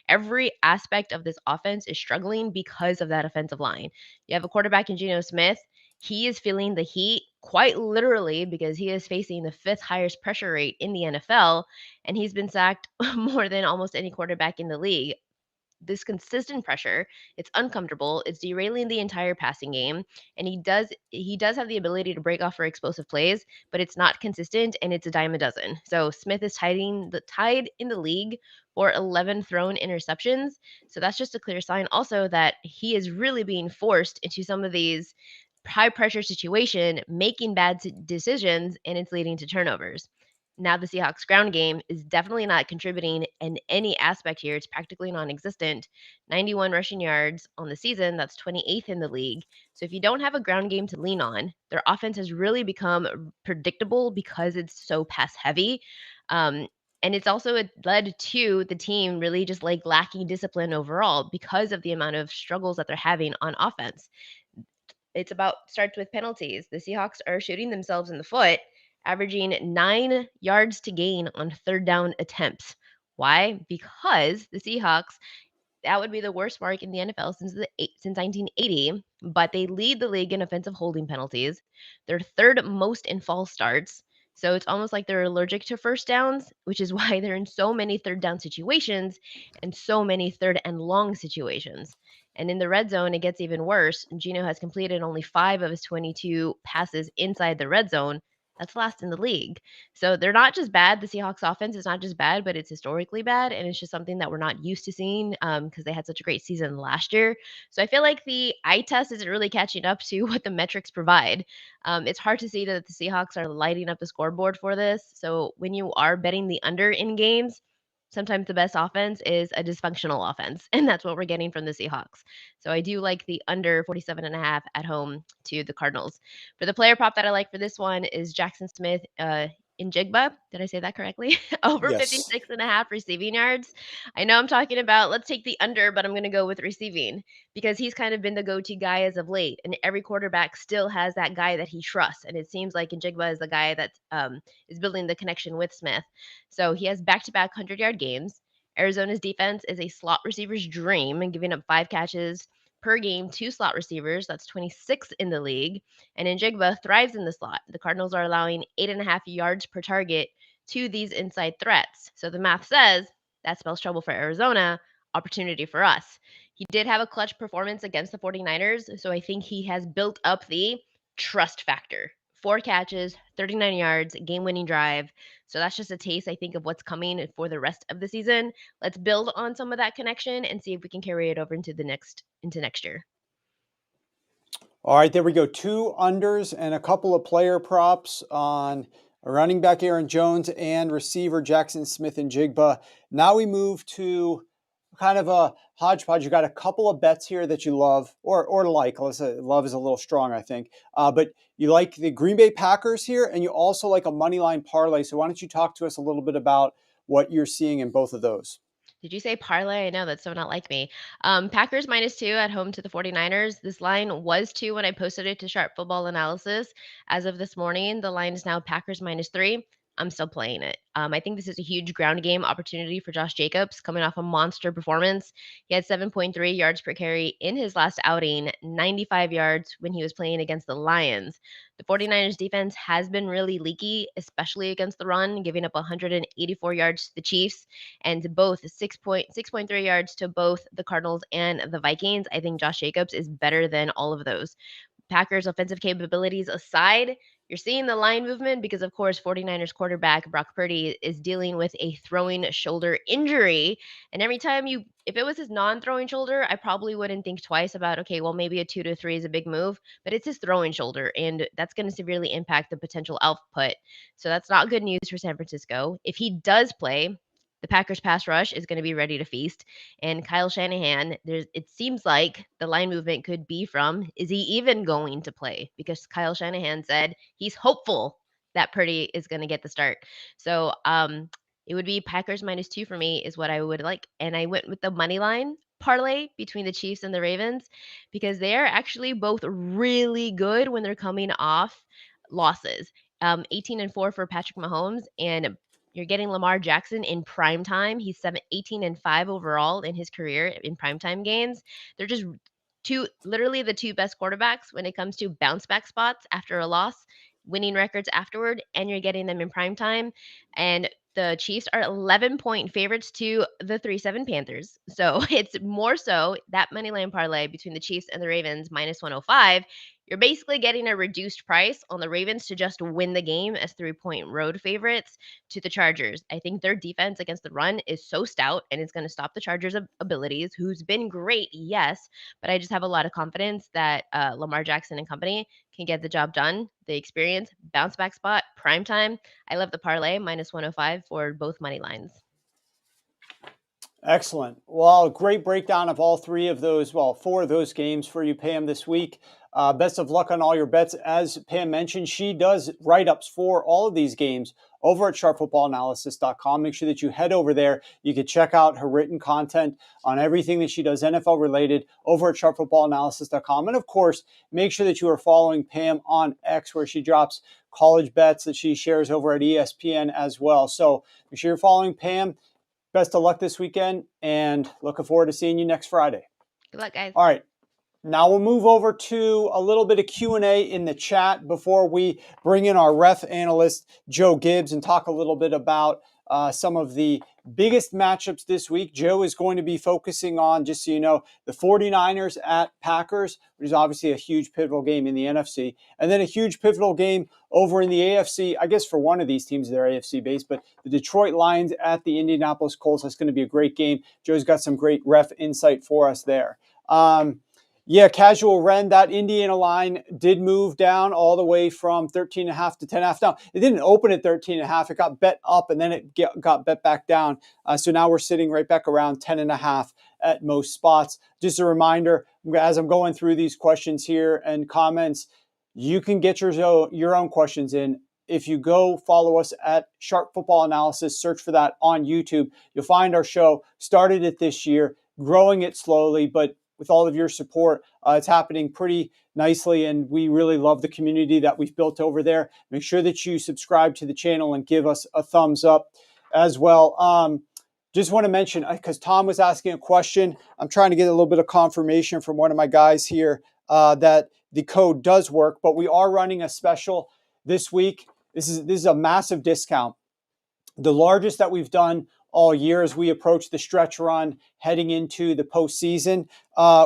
Every aspect of this offense is struggling because of that offensive line. You have a quarterback in Geno Smith. He is feeling the heat quite literally because he is facing the 5th highest pressure rate in the NFL, and he's been sacked more than almost any quarterback in the league. This consistent pressure, it's uncomfortable, it's derailing the entire passing game, and he does have the ability to break off for explosive plays, but it's not consistent and it's a dime a dozen. So Smith is tied in the league for 11 thrown interceptions. So that's just a clear sign also that he is really being forced into some of these high pressure situation, making bad decisions, and it's leading to turnovers. Now the Seahawks ground game is definitely not contributing in any aspect here. It's practically non-existent. 91 rushing yards on the season. That's 28th in the league. So if you don't have a ground game to lean on, their offense has really become predictable because it's so pass heavy. And it's also led to the team really just like lacking discipline overall because of the amount of struggles that they're having on offense. It starts with penalties. The Seahawks are shooting themselves in the foot, averaging 9 yards to gain on 3rd down attempts. Why? Because the Seahawks, that would be the worst mark in the NFL since 1980, but they lead the league in offensive holding penalties. They're 3rd most in false starts. So it's almost like they're allergic to first downs, which is why they're in so many 3rd down situations and so many 3rd and long situations. And in the red zone, it gets even worse. Geno has completed only 5 of his 22 passes inside the red zone. That's last in the league. So they're not just bad. The Seahawks offense is not just bad, but it's historically bad. And it's just something that we're not used to seeing because they had such a great season last year. So I feel like the eye test isn't really catching up to what the metrics provide. It's hard to see that the Seahawks are lighting up the scoreboard for this. So when you are betting the under in games, sometimes the best offense is a dysfunctional offense. And that's what we're getting from the Seahawks. So I do like the under 47.5 at home to the Cardinals. For the player prop that I like for this one is Jaxon Smith Njigba. Did I say that correctly? Over Yes. 56.5 receiving yards. I know I'm talking about, let's take the under, but I'm going to go with receiving because he's kind of been the go-to guy as of late. And every quarterback still has that guy that he trusts. And it seems like Njigba is the guy that is building the connection with Smith. So he has back-to-back 100-yard games. Arizona's defense is a slot receiver's dream and giving up 5 catches per game to slot receivers. That's 26th in the league. And Njigba thrives in the slot. The Cardinals are allowing 8.5 yards per target to these inside threats. So the math says that spells trouble for Arizona, opportunity for us. He did have a clutch performance against the 49ers, so I think he has built up the trust factor 4 catches, 39 yards, game-winning drive. So that's just a taste, I think, of what's coming for the rest of the season. Let's build on some of that connection and see if we can carry it over into next year. All right, there we go. 2 unders and a couple of player props on running back Aaron Jones and receiver Jaxon Smith-Njigba. Now we move to kind of a hodgepodge. You got a couple of bets here that you love or like. Let's say love is a little strong, I think. But you like the Green Bay Packers here, and you also like a money line parlay. So why don't you talk to us a little bit about what you're seeing in both of those? Did you say parlay? I know that's so not like me. Packers -2 at home to the 49ers. This line was 2 when I posted it to Sharp Football Analysis. As of this morning, the line is now Packers -3. I'm still playing it. I think this is a huge ground game opportunity for Josh Jacobs coming off a monster performance. He had 7.3 yards per carry in his last outing, 95 yards when he was playing against the Lions. The 49ers defense has been really leaky, especially against the run, giving up 184 yards to the Chiefs and both 6.3 yards to both the Cardinals and the Vikings. I think Josh Jacobs is better than all of those. Packers' offensive capabilities aside, you're seeing the line movement because, of course, 49ers quarterback Brock Purdy is dealing with a throwing shoulder injury. And every time if it was his non-throwing shoulder, I probably wouldn't think twice about, okay, well, maybe a 2 to 3 is a big move, but it's his throwing shoulder, and that's going to severely impact the potential output. So that's not good news for San Francisco. If he does play, the Packers pass rush is going to be ready to feast. And Kyle Shanahan, it seems like the line movement could be from, is he even going to play? Because Kyle Shanahan said he's hopeful that Purdy is going to get the start. So it would be Packers -2 for me is what I would like. And I went with the money line parlay between the Chiefs and the Ravens because they are actually both really good when they're coming off losses. 18-4 for Patrick Mahomes, and you're getting Lamar Jackson in prime time. He's 18-5 overall in his career in primetime games. They're just literally the 2 best quarterbacks when it comes to bounce back spots after a loss, winning records afterward, and you're getting them in prime time. And the Chiefs are 11-point favorites to the 3-7 Panthers. So it's more so that money line parlay between the Chiefs and the Ravens -105. You're basically getting a reduced price on the Ravens to just win the game as 3-point road favorites to the Chargers. I think their defense against the run is so stout and it's going to stop the Chargers' abilities, who's been great, yes, but I just have a lot of confidence that Lamar Jackson and company can get the job done. The experience, bounce back spot, prime time. I love the parlay -105 for both money lines. Excellent. Well, great breakdown of all 3 of those, 4 of those games for you, Pam, this week. Best of luck on all your bets. As Pam mentioned, she does write-ups for all of these games over at sharpfootballanalysis.com. Make sure that you head over there. You can check out her written content on everything that she does NFL related over at sharpfootballanalysis.com. And of course, make sure that you are following Pam on X, where she drops college bets that she shares over at ESPN as well. So make sure you're following Pam. Best of luck this weekend, and looking forward to seeing you next Friday. Good luck, guys. All right. Now we'll move over to a little bit of Q&A in the chat before we bring in our ref analyst, Joe Gibbs, and talk a little bit about some of the biggest matchups this week. Joe is going to be focusing on, just so you know, the 49ers at Packers, which is obviously a huge pivotal game in the NFC, and then a huge pivotal game over in the AFC, I guess for one of these teams, they're AFC based, but the Detroit Lions at the Indianapolis Colts. That's going to be a great game. Joe's got some great ref insight for us there. Yeah, Casual Ren, that Indiana line did move down all the way from 13.5 to 10.5 down. It didn't open at 13.5. It got bet up and then it got bet back down. So now we're sitting right back around 10.5 at most spots. Just a reminder, as I'm going through these questions here and comments, you can get your own questions in. If you go follow us at Sharp Football Analysis, search for that on YouTube, you'll find our show. Started it this year, growing it slowly, but with all of your support, it's happening pretty nicely, and we really love the community that we've built over there. Make sure that you subscribe to the channel and give us a thumbs up as well. Just want to mention, because Tom was asking a question, I'm trying to get a little bit of confirmation from one of my guys here that the code does work, but we are running a special this week. This is a massive discount, the largest that we've done all year as we approach the stretch run heading into the postseason.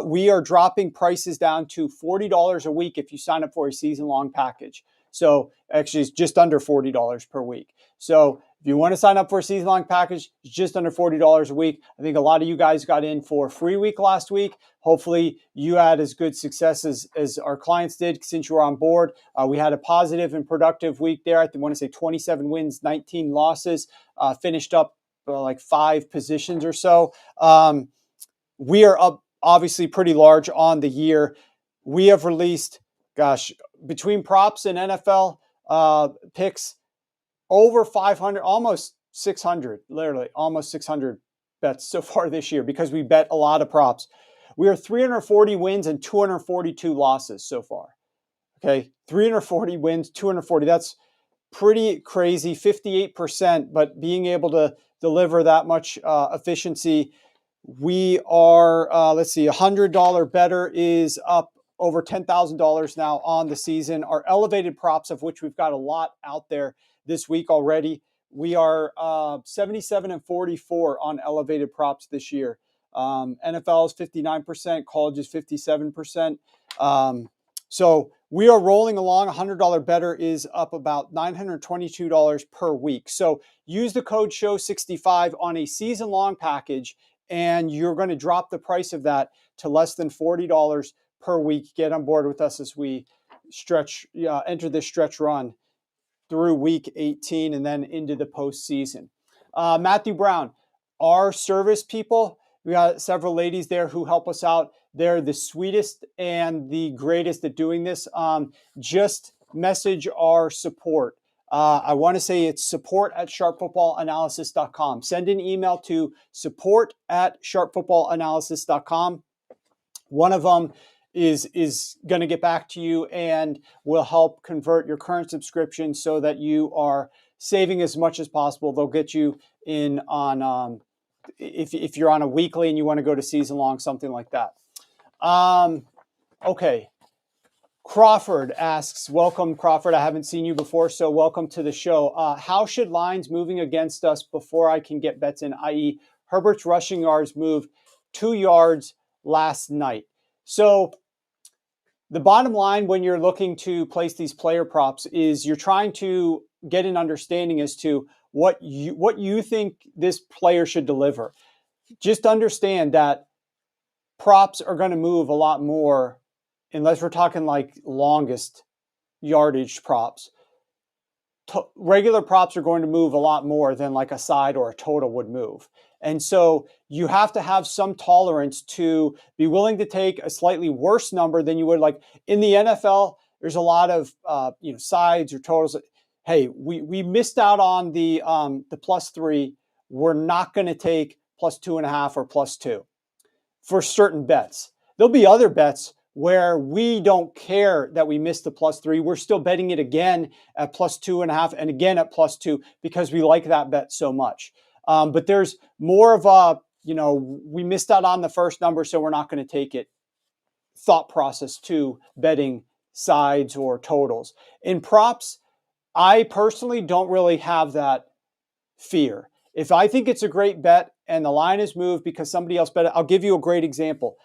We are dropping prices down to $40 a week if you sign up for a season-long package. So actually it's just under $40 per week. So if you want to sign up for a season-long package, it's just under $40 a week. I think a lot of you guys got in for a free week last week. Hopefully you had as good success as our clients did since you were on board. We had a positive and productive week there. I want to say 27 wins, 19 losses, finished up like 5 positions or so. We are up obviously pretty large on the year. We have released, between props and NFL picks, over 500, almost 600, literally almost 600 bets so far this year because we bet a lot of props. We are 340 wins and 242 losses so far. Okay, 340 wins, 240. That's pretty crazy, 58%, but being able to deliver that much efficiency. We are, $100 better is up over $10,000 now on the season. Our elevated props, of which we've got a lot out there this week already, we are 77 and 44 on elevated props this year. NFL is 59%, college is 57%. So we are rolling along. $100 better is up about $922 per week. So use the code SHOW65 on a season-long package, and you're going to drop the price of that to less than $40 per week. Get on board with us as we enter this stretch run through week 18 and then into the postseason. Matthew Brown, our service people, we got several ladies there who help us out. They're the sweetest and the greatest at doing this. Just message our support. I want to say it's support@sharpfootballanalysis.com. Send an email to support@sharpfootballanalysis.com. One of them is going to get back to you and will help convert your current subscription so that you are saving as much as possible. They'll get you in on, if you're on a weekly and you want to go to season long, something like that. Okay. Crawford asks, welcome Crawford. I haven't seen you before, so welcome to the show. How should lines moving against us before I can get bets in, i.e. Herbert's rushing yards moved 2 yards last night? So the bottom line when you're looking to place these player props is you're trying to get an understanding as to what you think this player should deliver. Just understand that props are going to move a lot more, unless we're talking like longest yardage props. Regular props are going to move a lot more than like a side or a total would move. And so you have to have some tolerance to be willing to take a slightly worse number than you would. Like in the NFL, there's a lot of sides or totals. Hey, we missed out on the +3. We're not going to take +2.5 or +2 for certain bets. There'll be other bets where we don't care that we missed the +3. We're still betting it again at +2.5 and again at +2 because we like that bet so much. But there's more of a, we missed out on the first number, so we're not going to take it thought process to betting sides or totals. In props, I personally don't really have that fear. If I think it's a great bet and the line is moved because somebody else bet it, I'll give you a great example.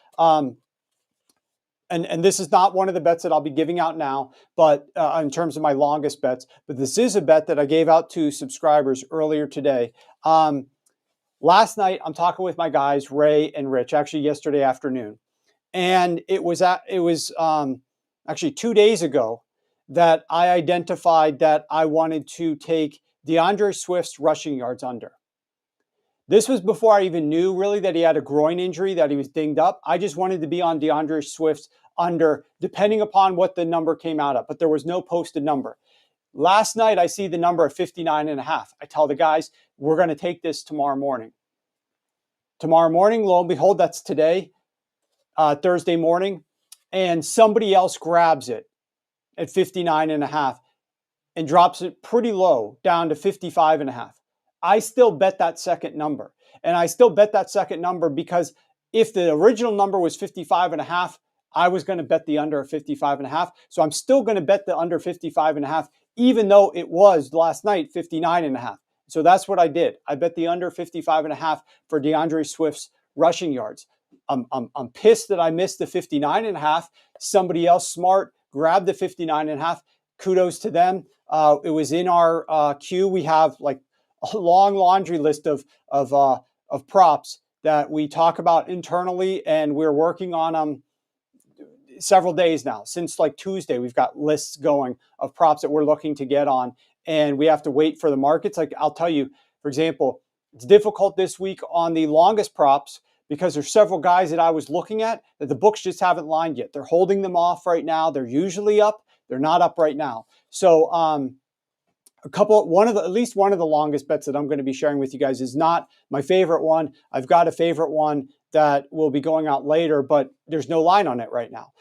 And this is not one of the bets that I'll be giving out now, but in terms of my longest bets, but this is a bet that I gave out to subscribers earlier today. Last night, I'm talking with my guys, Ray and Rich, actually yesterday afternoon. And it was actually 2 days ago that I identified that I wanted to take DeAndre Swift's rushing yards under. This was before I even knew really that he had a groin injury, that he was dinged up. I just wanted to be on DeAndre Swift's under, depending upon what the number came out at, but there was no posted number. Last night, I see the number of 59.5. I tell the guys, we're going to take this tomorrow morning. Tomorrow morning, lo and behold, that's today, Thursday morning, and somebody else grabs it at 59.5 and drops it pretty low down to 55.5. I still bet that second number. And I still bet that second number because if the original number was 55.5, I was going to bet the under 55.5. So I'm still going to bet the under 55.5, even though it was last night 59.5. So that's what I did. I bet the under 55.5 for DeAndre Swift's rushing yards. I'm pissed that I missed the 59.5. Somebody else smart grabbed the 59.5. kudos to them. It was in our queue. We have like a long laundry list of props that we talk about internally, and we're working on them several days now. Since like Tuesday, we've got lists going of props that we're looking to get on, and we have to wait for the markets. Like I'll tell you, for example, it's difficult this week on the longest props because there's several guys that I was looking at that the books just haven't lined yet. They're holding them off right now. They're usually up. They're not up right now. So at least one of the longest bets that I'm going to be sharing with you guys is not my favorite one. I've got a favorite one that will be going out later, but there's no line on it right now.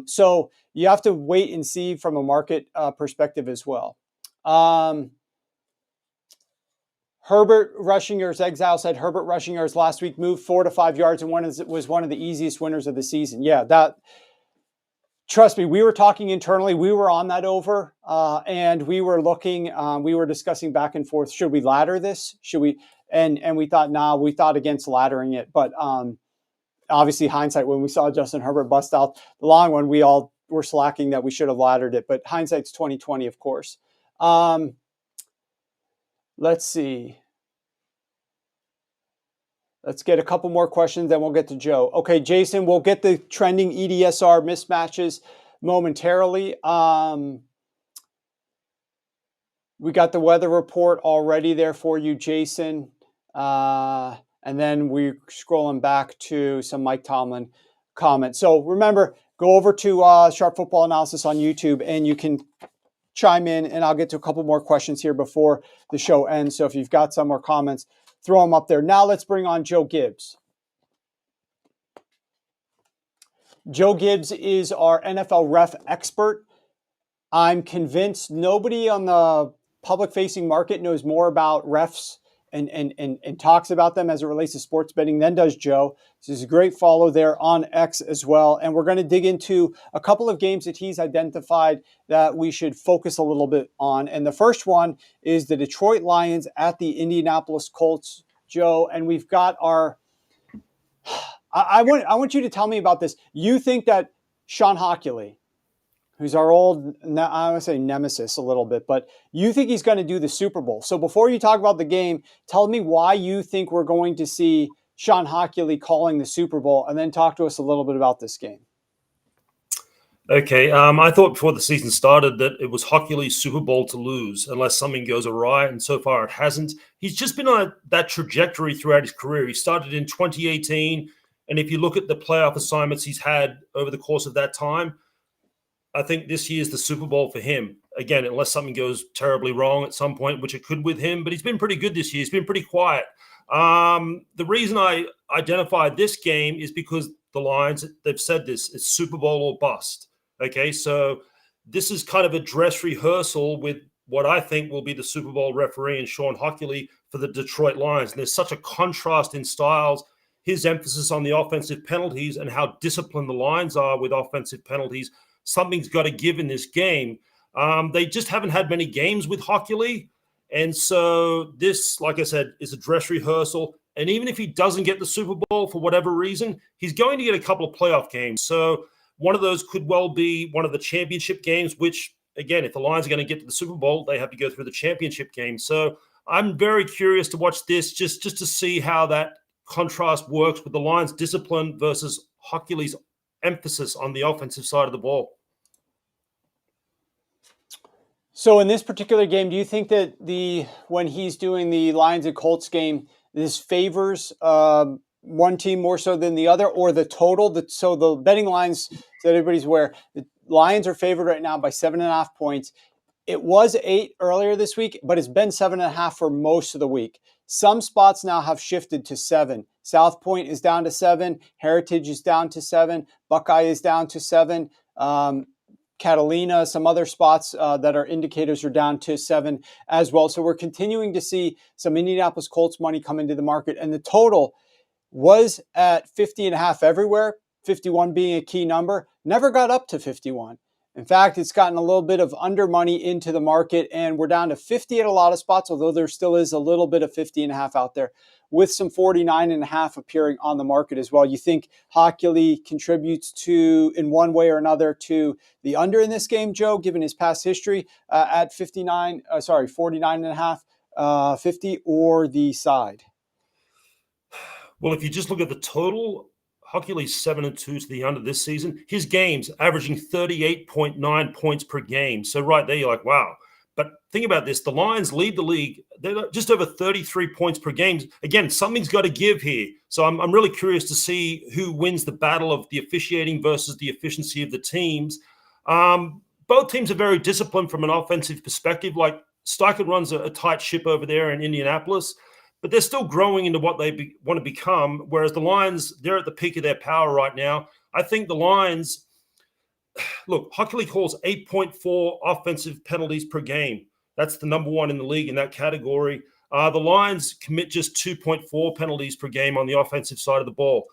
So you have to wait and see from a market perspective as well. Herbert rushing yards, Exile said Herbert rushing yards last week moved 4 to 5 yards and was one of the easiest winners of the season. Yeah, trust me, we were talking internally. We were on that over, and we were looking. We were discussing back and forth. Should we ladder this? Should we? And we thought, nah. We thought against laddering it. But obviously, hindsight, when we saw Justin Herbert bust out the long one, we all were slacking that we should have laddered it. But hindsight's 20/20, of course. Let's see. Let's get a couple more questions, then we'll get to Joe. Okay, Jason, we'll get the trending EDSR mismatches momentarily. We got the weather report already there for you, Jason. And then we're scrolling back to some Mike Tomlin comments. So remember, go over to Sharp Football Analysis on YouTube, and you can chime in, and I'll get to a couple more questions here before the show ends. So if you've got some more comments, throw them up there. Now let's bring on Joe Gibbs. Joe Gibbs is our NFL ref expert. I'm convinced nobody on the public-facing market knows more about refs and talks about them as it relates to sports betting than does Joe. This is a great follow there on X as well. And we're going to dig into a couple of games that he's identified that we should focus a little bit on. And the first one is the Detroit Lions at the Indianapolis Colts, Joe. And we've got our... I want you to tell me about this. You think that Shawn Hochuli, who's our old, I would say nemesis a little bit, but you think he's going to do the Super Bowl. So before you talk about the game, tell me why you think we're going to see Shawn Hochuli calling the Super Bowl, and then talk to us a little bit about this game. Okay, I thought before the season started that it was Hochuli's Super Bowl to lose unless something goes awry, and so far it hasn't. He's just been on that trajectory throughout his career. He started in 2018, and if you look at the playoff assignments he's had over the course of that time, I think this year's the Super Bowl for him. Again, unless something goes terribly wrong at some point, which it could with him, but he's been pretty good this year. He's been pretty quiet. The reason I identified this game is because the Lions, they've said this, it's Super Bowl or bust. Okay, so this is kind of a dress rehearsal with what I think will be the Super Bowl referee and Shawn Hochuli for the Detroit Lions. And there's such a contrast in styles. His emphasis on the offensive penalties and how disciplined the Lions are with offensive penalties. Something's got to give in this game. They just haven't had many games with Hochuli. And so this, like I said, is a dress rehearsal. And even if he doesn't get the Super Bowl for whatever reason, he's going to get a couple of playoff games. So one of those could well be one of the championship games, which, again, if the Lions are going to get to the Super Bowl, they have to go through the championship game. So I'm very curious to watch this just to see how that contrast works with the Lions' discipline versus Hochuli's emphasis on the offensive side of the ball. So in this particular game, do you think that when he's doing the Lions and Colts game, this favors one team more so than the other, or the total? So the betting lines, so everybody's aware, the Lions are favored right now by 7.5 points. It was 8 earlier this week, but it's been 7.5 for most of the week. Some spots now have shifted to 7. South Point is down to 7. Heritage is down to 7. Buckeye is down to 7. Catalina, some other spots that are indicators are down to 7 as well. So we're continuing to see some Indianapolis Colts money come into the market. And the total was at 50.5 everywhere, 51 being a key number. Never got up to 51. In fact, it's gotten a little bit of under money into the market, and we're down to 50 at a lot of spots, although there still is a little bit of 50.5 out there, with some 49.5 appearing on the market as well. You think Hochuli contributes to, in one way or another, to the under in this game, Joe, given his past history at 49.5, 50, or the side? Well, if you just look at the total, Hochuli's 7-2 to the under this season. His games averaging 38.9 points per game. So right there, you're like, wow. But think about this. The Lions lead the league. They're just over 33 points per game. Again, something's got to give here. So I'm really curious to see who wins the battle of the officiating versus the efficiency of the teams. Both teams are very disciplined from an offensive perspective. Like Steichen runs a tight ship over there in Indianapolis, but they're still growing into what they want to become, whereas the Lions, they're at the peak of their power right now. I think the Lions, look, Hochuli calls 8.4 offensive penalties per game. That's the number one in the league in that category. The Lions commit just 2.4 penalties per game on the offensive side of the ball.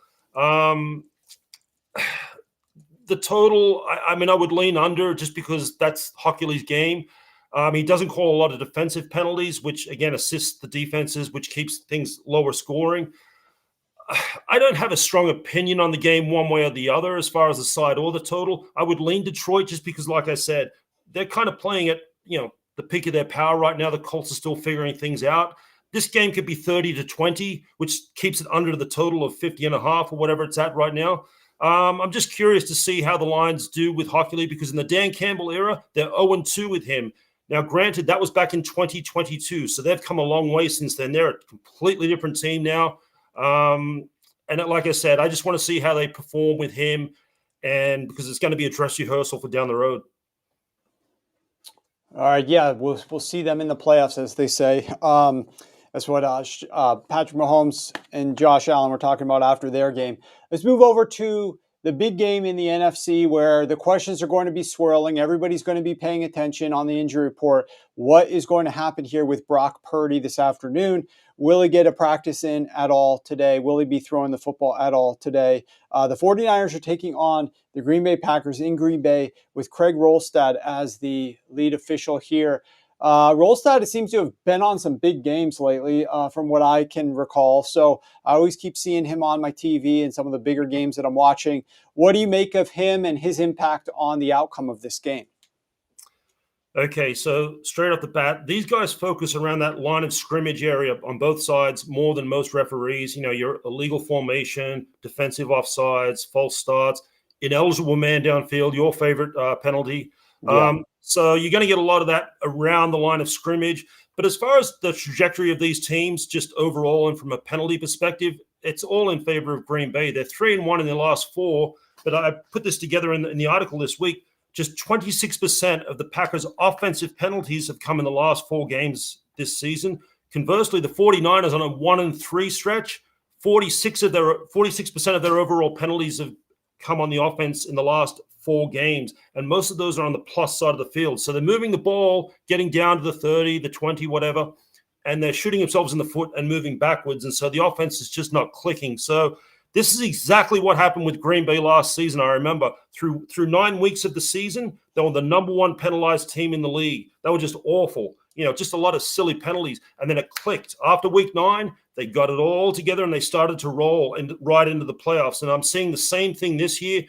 The total, I mean, I would lean under just because that's Hochuli's game. He doesn't call a lot of defensive penalties, which, again, assists the defenses, which keeps things lower scoring. I don't have a strong opinion on the game one way or the other as far as the side or the total. I would lean Detroit just because, like I said, they're kind of playing at, the peak of their power right now. The Colts are still figuring things out. This game could be 30-20, which keeps it under the total of 50.5 or whatever it's at right now. I'm just curious to see how the Lions do with Hochuli because in the Dan Campbell era, they're 0-2 with him. Now, granted, that was back in 2022, so they've come a long way since then. They're a completely different team now. And like I said, I just want to see how they perform with him, and because it's going to be a dress rehearsal for down the road. All right, yeah, we'll see them in the playoffs, as they say. That's what Patrick Mahomes and Josh Allen were talking about after their game. Let's move over to the big game in the NFC where the questions are going to be swirling. Everybody's going to be paying attention on the injury report. What is going to happen here with Brock Purdy this afternoon? Will he get a practice in at all today? Will he be throwing the football at all today? The 49ers are taking on the Green Bay Packers in Green Bay with Craig Wrolstad as the lead official here. Wrolstad seems to have been on some big games lately from what I can recall. So I always keep seeing him on my TV and some of the bigger games that I'm watching. What do you make of him and his impact on the outcome of this game? Okay, so straight off the bat, these guys focus around that line of scrimmage area on both sides more than most referees. Your illegal formation, defensive offsides, false starts, ineligible man downfield, your favorite penalty. Yeah. So you're going to get a lot of that around the line of scrimmage. But as far as the trajectory of these teams, just overall and from a penalty perspective, it's all in favor of Green Bay. They're 3-1 in their last 4. But I put this together in the article this week. Just 26% of the Packers' offensive penalties have come in the last 4 games this season. Conversely, the 49ers on a 1-3 stretch, 46% of their overall penalties have come on the offense in the last 4 games, and most of those are on the plus side of the field. So they're moving the ball, getting down to the 30, the 20, whatever, and they're shooting themselves in the foot and moving backwards, and so the offense is just not clicking. So this is exactly what happened with Green Bay last season. I remember through 9 weeks of the season, they were the number 1 penalized team in the league. They were just awful, just a lot of silly penalties. And then it clicked. After week 9, they got it all together and they started to roll and right into the playoffs. And I'm seeing the same thing this year.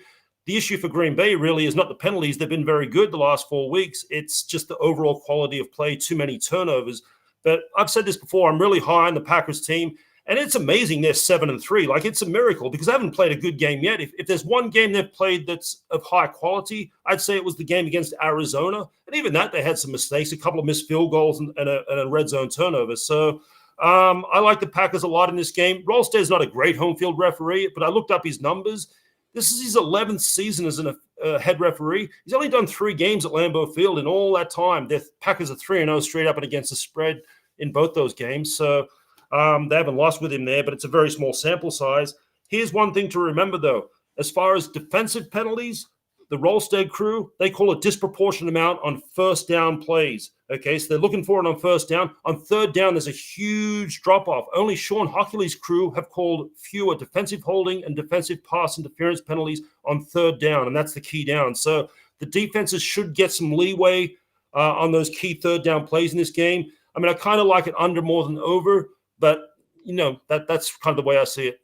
The issue for Green Bay really is not the penalties. They've been very good the last 4 weeks. It's just the overall quality of play, too many turnovers. But I've said this before, I'm really high on the Packers team. And it's amazing they're 7-3. Like, it's a miracle because they haven't played a good game yet. If there's one game they've played that's of high quality, I'd say it was the game against Arizona. And even that, they had some mistakes, a couple of missed field goals and a red zone turnover. So I like the Packers a lot in this game. Wrolstad's not a great home field referee, but I looked up his numbers. This is his 11th season as a head referee. He's only done 3 games at Lambeau Field in all that time. The Packers are 3-0 straight up and against the spread in both those games. So they haven't lost with him there, but it's a very small sample size. Here's one thing to remember, though. As far as defensive penalties, the Wrolstad crew, they call a disproportionate amount on first down plays. Okay, so they're looking for it on first down. On third down, there's a huge drop-off. Only Shawn Hochuli's crew have called fewer defensive holding and defensive pass interference penalties on third down, and that's the key down. So The defenses should get some leeway on those key third down plays in this game. I mean, I kind of like it under more than over, but, that's kind of the way I see it.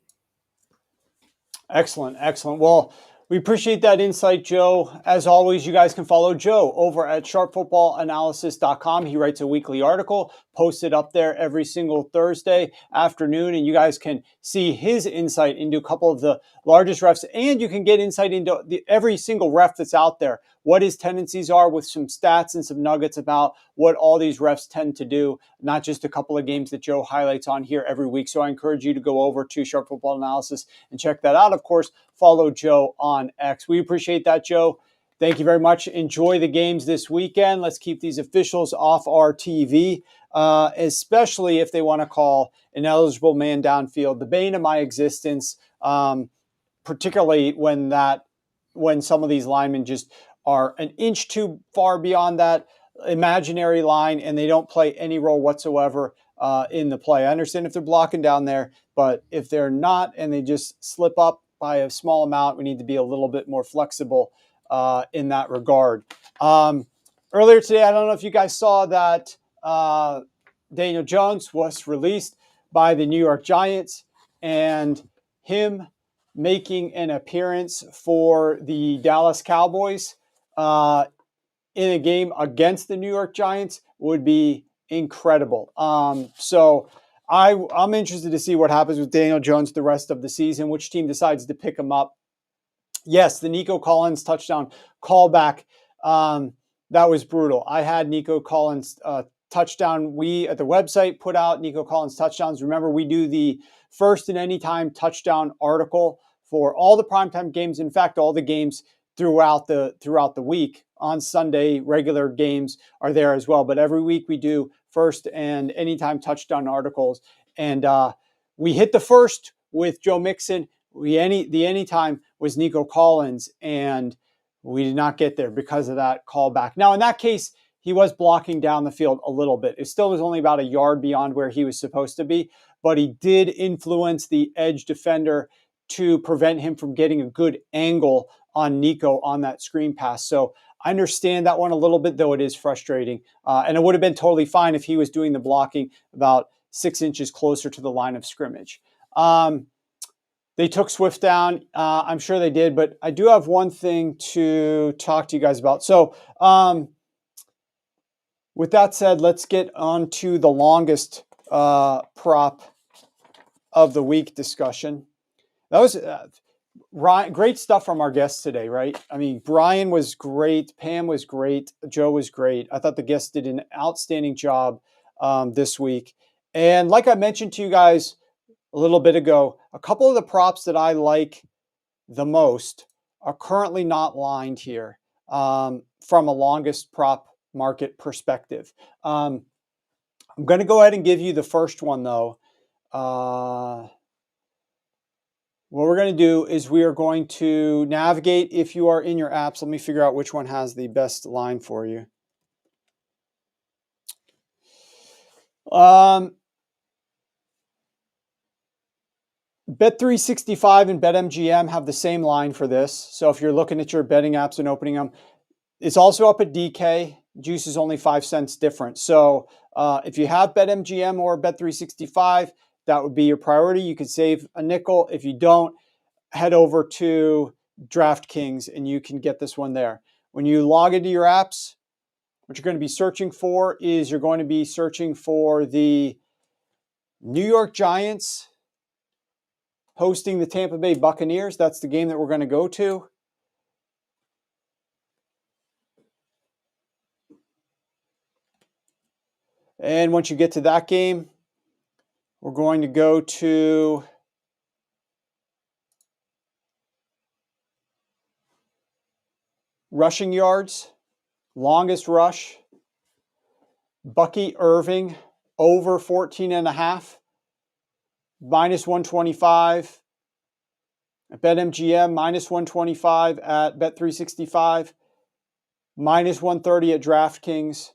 Excellent. Well, we appreciate that insight, Joe. As always, you guys can follow Joe over at sharpfootballanalysis.com. He writes a weekly article posted up there every single Thursday afternoon, and you guys can see his insight into a couple of the largest refs, and you can get insight into every single ref that's out there, what his tendencies are, with some stats and some nuggets about what all these refs tend to do, not just a couple of games that Joe highlights on here every week. So I encourage you to go over to Sharp Football Analysis and check that out. Of course, follow Joe on X. We appreciate that, Joe. Thank you very much. Enjoy the games this weekend. Let's keep these officials off our TV, especially if they want to call an eligible man downfield. The bane of my existence, particularly when some of these linemen just are an inch too far beyond that imaginary line and they don't play any role whatsoever in the play. I understand if they're blocking down there, but if they're not and they just slip up by a small amount, we need to be a little bit more flexible in that regard. Earlier today, I don't know if you guys saw that Daniel Jones was released by the New York Giants, and him making an appearance for the Dallas Cowboys in a game against the New York Giants would be incredible. So I'm interested to see what happens with Daniel Jones the rest of the season, which team decides to pick him up. Yes, the Nico Collins touchdown callback, that was brutal. I had Nico Collins touchdown. We at the website put out Nico Collins touchdowns. Remember, we do the first and anytime touchdown article for all the primetime games. In fact, all the games throughout the week. On Sunday, regular games are there as well. But every week we do first and anytime touchdown articles. And we hit the first with Joe Mixon. The anytime was Nico Collins, and we did not get there because of that callback. Now, in that case, he was blocking down the field a little bit. It still was only about a yard beyond where he was supposed to be, but he did influence the edge defender to prevent him from getting a good angle on Nico on that screen pass. So I understand that one a little bit, though it is frustrating. And it would have been totally fine if he was doing the blocking about 6 inches closer to the line of scrimmage. They took Swift down. I'm sure they did, but I do have one thing to talk to you guys about. So with that said, let's get on to the longest prop of the week discussion. That was great stuff from our guests today, right? I mean, Brian was great. Pam was great. Joe was great. I thought the guests did an outstanding job this week. And like I mentioned to you guys a little bit ago, a couple of the props that I like the most are currently not lined here from a longest prop market perspective. I'm going to go ahead and give you the first one, though. What we're going to do is we are going to navigate, if you are in your apps. Let me figure out which one has the best line for you. Bet365 and BetMGM have the same line for this. So if you're looking at your betting apps and opening them, it's also up at DK. Juice is only 5 cents different. So if you have BetMGM or Bet365, that would be your priority. You could save a nickel. If you don't, head over to DraftKings and you can get this one there. When you log into your apps, what you're going to be searching for is you're going to be searching for the New York Giants hosting the Tampa Bay Buccaneers. That's the game that we're going to go to. And once you get to that game, we're going to go to rushing yards, longest rush, Bucky Irving over 14.5, minus 125 at BetMGM, minus 125 at Bet365, minus 130 at DraftKings.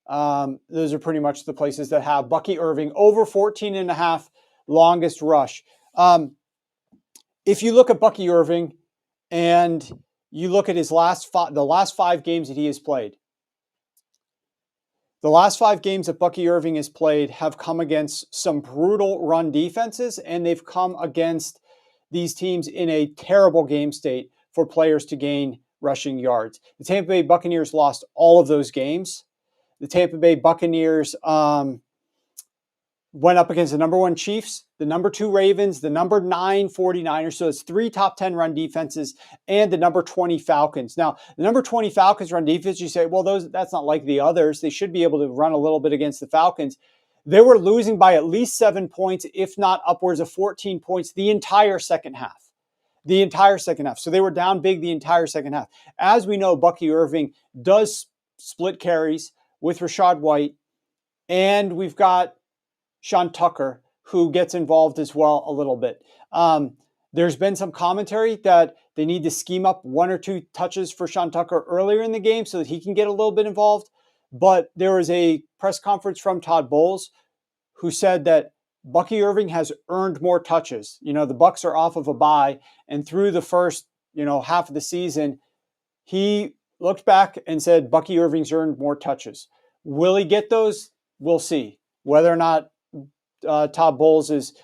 Those are pretty much the places that have Bucky Irving over 14.5 longest rush. If you look at Bucky Irving and you look at his the last 5 games that he has played. The last 5 games that Bucky Irving has played have come against some brutal run defenses, and they've come against these teams in a terrible game state for players to gain rushing yards. The Tampa Bay Buccaneers lost all of those games. The Tampa Bay Buccaneers went up against the number 1 Chiefs, the number 2 Ravens, the number 9 49ers. So it's 3 top 10 run defenses and the number 20 Falcons. Now, the number 20 Falcons run defense, you say, well, that's not like the others. They should be able to run a little bit against the Falcons. They were losing by at least 7 points, if not upwards of 14 points the entire second half. The entire second half. So they were down big the entire second half. As we know, Bucky Irving does split carries with Rachaad White, and we've got Sean Tucker, who gets involved as well a little bit. There's been some commentary that they need to scheme up 1 or 2 touches for Sean Tucker earlier in the game so that he can get a little bit involved. But there was a press conference from Todd Bowles who said that Bucky Irving has earned more touches. The Bucs are off of a bye, and through the first, half of the season, he looked back and said Bucky Irving's earned more touches. Will he get those? We'll see. Whether or not Todd Bowles is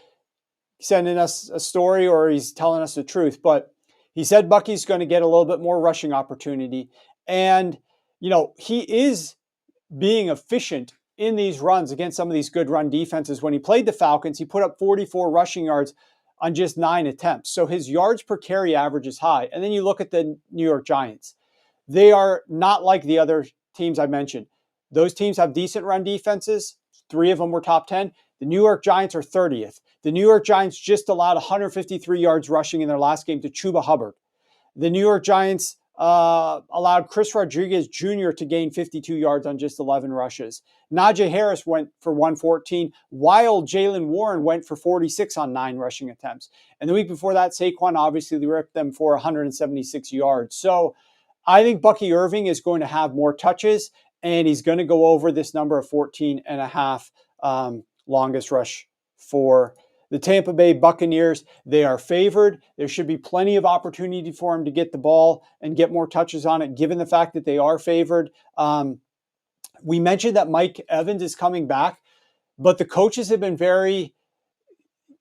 sending us a story or he's telling us the truth. But he said Bucky's going to get a little bit more rushing opportunity. And, he is being efficient in these runs against some of these good run defenses. When he played the Falcons, he put up 44 rushing yards on just 9 attempts. So his yards per carry average is high. And then you look at the New York Giants. They are not like the other teams I mentioned. Those teams have decent run defenses. 3 of them were top 10. The New York Giants are 30th. The New York Giants just allowed 153 yards rushing in their last game to Chuba Hubbard. The New York Giants allowed Chris Rodriguez Jr. to gain 52 yards on just 11 rushes. Najee Harris went for 114, while Jaylen Warren went for 46 on 9 rushing attempts. And the week before that, Saquon obviously ripped them for 176 yards. So I think Bucky Irving is going to have more touches, and he's going to go over this number of 14 and a half longest rush for the Tampa Bay Buccaneers. They are favored. There should be plenty of opportunity for him to get the ball and get more touches on it, given the fact that they are favored. We mentioned that Mike Evans is coming back, but the coaches have been very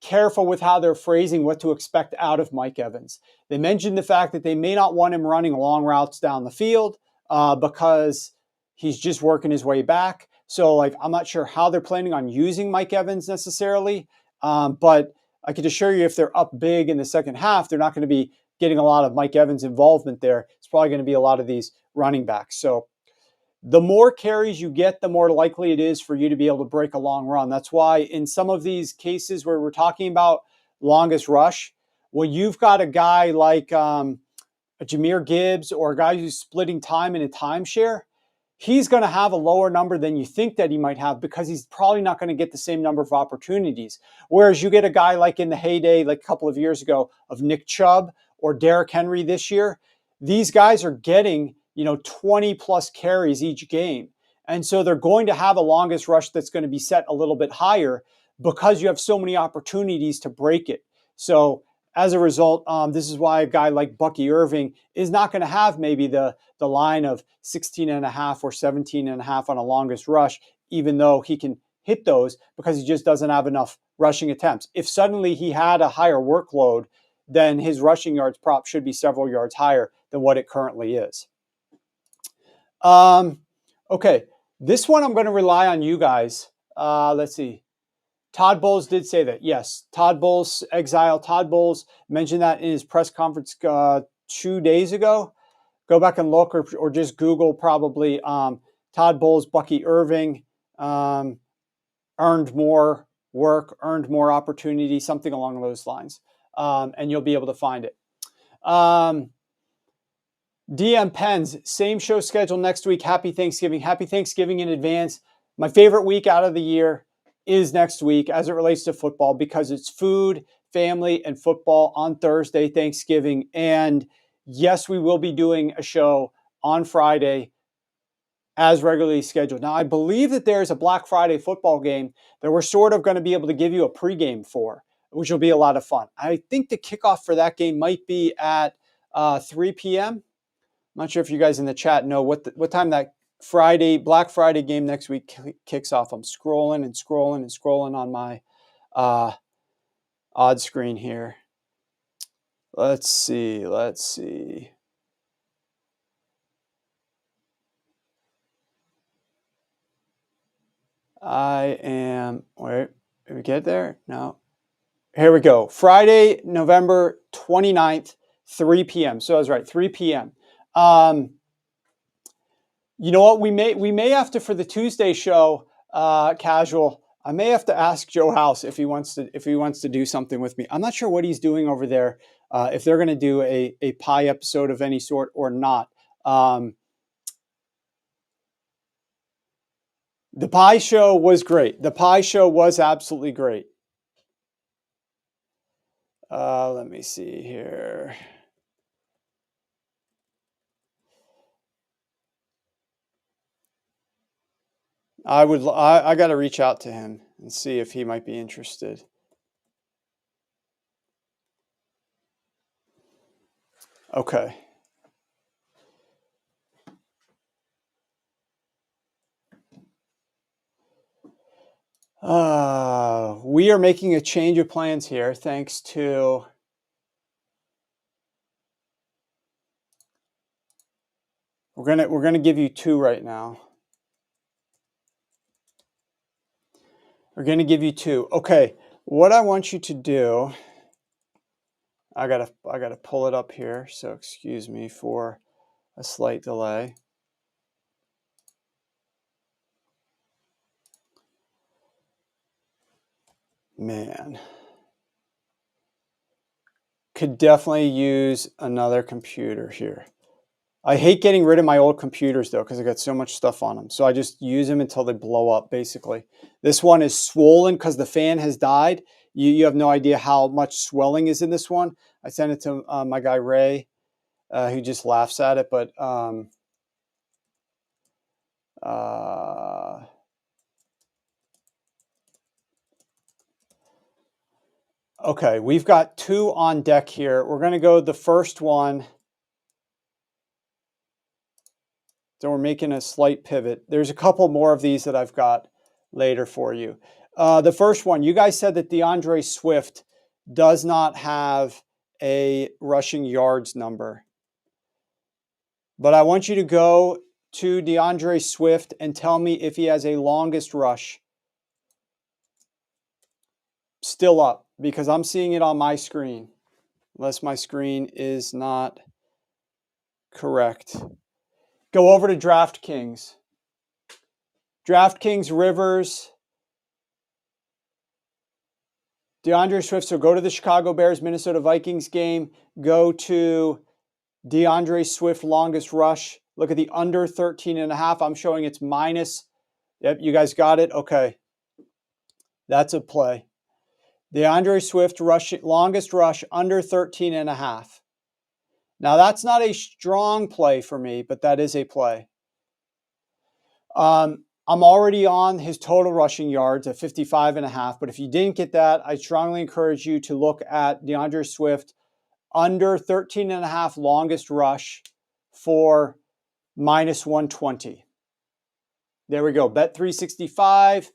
careful with how they're phrasing what to expect out of Mike Evans. They mentioned the fact that they may not want him running long routes down the field because he's just working his way back. So, I'm not sure how they're planning on using Mike Evans necessarily. But I can assure you if they're up big in the second half, they're not going to be getting a lot of Mike Evans involvement there. It's probably going to be a lot of these running backs. So the more carries you get, the more likely it is for you to be able to break a long run. That's why in some of these cases where we're talking about longest rush, when you've got a guy like a Jahmyr Gibbs or a guy who's splitting time in a timeshare, he's going to have a lower number than you think that he might have because he's probably not going to get the same number of opportunities. Whereas you get a guy like in the heyday, like a couple of years ago, of Nick Chubb or Derrick Henry this year, these guys are getting, 20 plus carries each game. And so they're going to have a longest rush that's going to be set a little bit higher because you have so many opportunities to break it. So as a result, this is why a guy like Bucky Irving is not going to have maybe the line of 16 and a half or 17 and a half on a longest rush, even though he can hit those because he just doesn't have enough rushing attempts. If suddenly he had a higher workload, then his rushing yards prop should be several yards higher than what it currently is. Okay, this one I'm going to rely on you guys. Let's see. Todd Bowles did say that. Yes, Todd Bowles, Todd Bowles mentioned that in his press conference 2 days ago. Go back and look or just Google probably Todd Bowles, Bucky Irving, earned more work, earned more opportunity, something along those lines. And you'll be able to find it. DM Pens, same show schedule next week. Happy Thanksgiving. Happy Thanksgiving in advance. My favorite week out of the year is next week as it relates to football because it's food, family, and football on Thursday, Thanksgiving. And yes, we will be doing a show on Friday as regularly scheduled. Now, I believe that there's a Black Friday football game that we're sort of going to be able to give you a pregame for, which will be a lot of fun. I think the kickoff for that game might be at 3 p.m. not sure if you guys in the chat know what time that Black Friday game next week kicks off. I'm scrolling and scrolling and scrolling on my odd screen here. Let's see. Wait, did we get there? No. Here we go. Friday, November 29th, 3 p.m. So I was right, 3 p.m. You know what? We may have to, for the Tuesday show, casual. I may have to ask Joe House if he wants to do something with me. I'm not sure what he's doing over there. If they're going to do a pie episode of any sort or not. The pie show was great. The pie show was absolutely great. Let me see here. I got to reach out to him and see if he might be interested. Okay. We are making a change of plans here thanks to we're gonna give you 2 right now. We're gonna give you 2. Okay, what I want you to do, I gotta pull it up here, so excuse me for a slight delay. Man, could definitely use another computer here. I hate getting rid of my old computers though, because I got so much stuff on them. So I just use them until they blow up, basically. This one is swollen because the fan has died. You have no idea how much swelling is in this one. I sent it to my guy Ray, who just laughs at it. But okay, we've got 2 on deck here. We're going to go the first one. So we're making a slight pivot. There's a couple more of these that I've got later for you. The first one, you guys said that DeAndre Swift does not have a rushing yards number. But I want you to go to DeAndre Swift and tell me if he has a longest rush. Still up, because I'm seeing it on my screen, unless my screen is not correct. Go over to DraftKings. DraftKings, Rivers, DeAndre Swift. So go to the Chicago Bears, Minnesota Vikings game. Go to DeAndre Swift longest rush. Look at the under 13.5. I'm showing it's minus. Yep, you guys got it? Okay. That's a play. DeAndre Swift longest rush under 13.5. Now, that's not a strong play for me, but that is a play. I'm already on his total rushing yards at 55.5, but if you didn't get that, I strongly encourage you to look at DeAndre Swift under 13.5 longest rush for minus 120. There we go. Bet 365,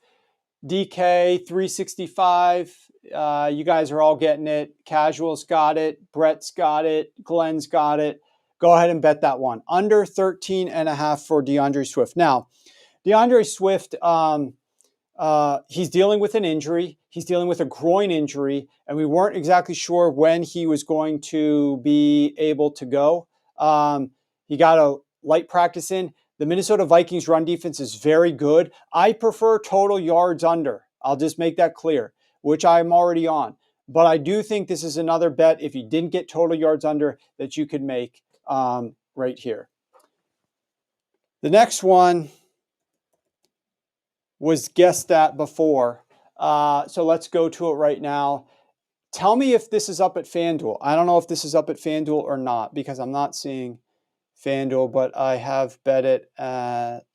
DK 365. You guys are all getting it. Casual's got it. Brett's got it. Glenn's got it. Go ahead and bet that one. Under 13.5 for DeAndre Swift. Now, DeAndre Swift, he's dealing with an injury. He's dealing with a groin injury, and we weren't exactly sure when he was going to be able to go. He got a light practice in. The Minnesota Vikings run defense is very good. I prefer total yards under. I'll just make that clear, which I'm already on. But I do think this is another bet, if you didn't get total yards under, that you could make right here. The next one was guessed at before. So let's go to it right now. Tell me if this is up at FanDuel. I don't know if this is up at FanDuel or not, because I'm not seeing FanDuel, but I have bet it at...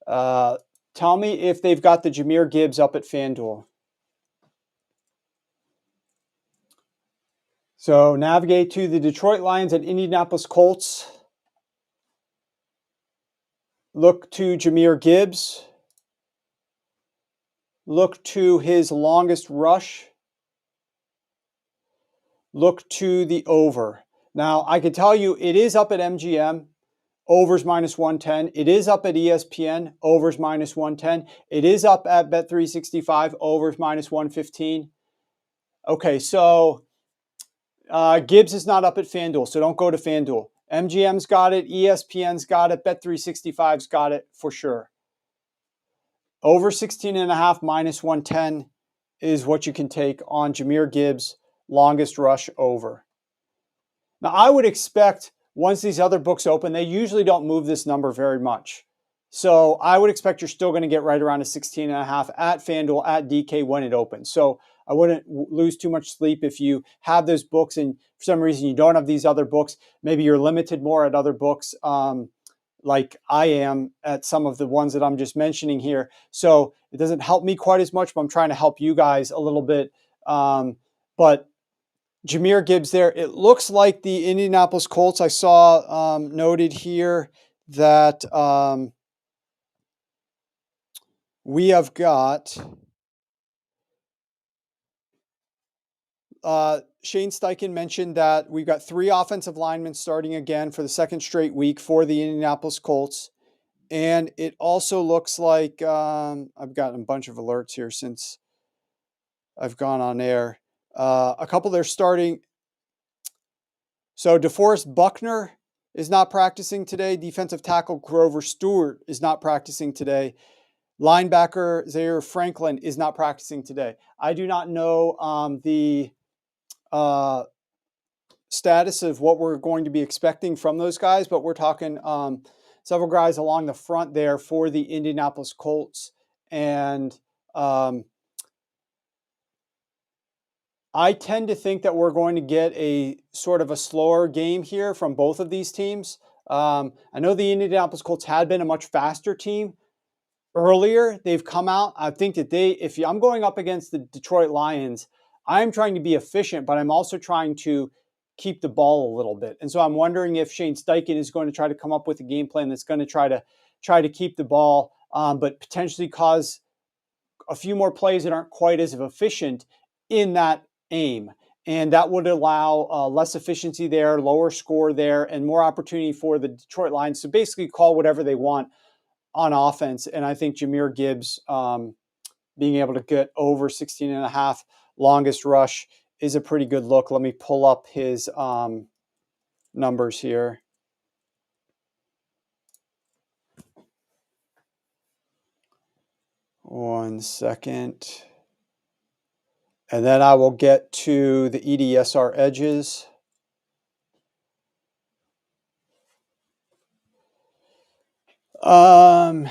tell me if they've got the Jahmyr Gibbs up at FanDuel. So navigate to the Detroit Lions and Indianapolis Colts. Look to Jahmyr Gibbs. Look to his longest rush. Look to the over. Now, I can tell you it is up at MGM. Overs minus 110. It is up at ESPN. Overs minus 110. It is up at Bet365. Overs minus 115. Okay, so Gibbs is not up at FanDuel, so don't go to FanDuel. MGM's got it. ESPN's got it. Bet365's got it for sure. Over 16.5 minus 110 is what you can take on Jahmyr Gibbs' longest rush over. Now, I would expect once these other books open, they usually don't move this number very much. So I would expect you're still going to get right around a 16.5 at FanDuel, at DK when it opens. So I wouldn't lose too much sleep if you have those books and for some reason you don't have these other books. Maybe you're limited more at other books like I am at some of the ones that I'm just mentioning here. So it doesn't help me quite as much, but I'm trying to help you guys a little bit. But Jahmyr Gibbs there. It looks like the Indianapolis Colts, I saw noted here that we have got Shane Steichen mentioned that we've got 3 offensive linemen starting again for the second straight week for the Indianapolis Colts. And it also looks like I've gotten a bunch of alerts here since I've gone on air. A couple they're starting. So DeForest Buckner is not practicing today. Defensive tackle Grover Stewart is not practicing today. Linebacker Zaire Franklin is not practicing today. I do not know the status of what we're going to be expecting from those guys, but we're talking several guys along the front there for the Indianapolis Colts. And I tend to think that we're going to get a sort of a slower game here from both of these teams. I know the Indianapolis Colts had been a much faster team earlier. They've come out. I think that if I'm going up against the Detroit Lions, I'm trying to be efficient, but I'm also trying to keep the ball a little bit. And so I'm wondering if Shane Steichen is going to try to come up with a game plan that's going to try to keep the ball, but potentially cause a few more plays that aren't quite as efficient in that aim. And that would allow less efficiency there, lower score there, and more opportunity for the Detroit Lions to basically call whatever they want on offense. And I think Jahmyr Gibbs being able to get over 16.5 longest rush is a pretty good look. Let me pull up his numbers here. One second. And then I will get to the EDSR edges. So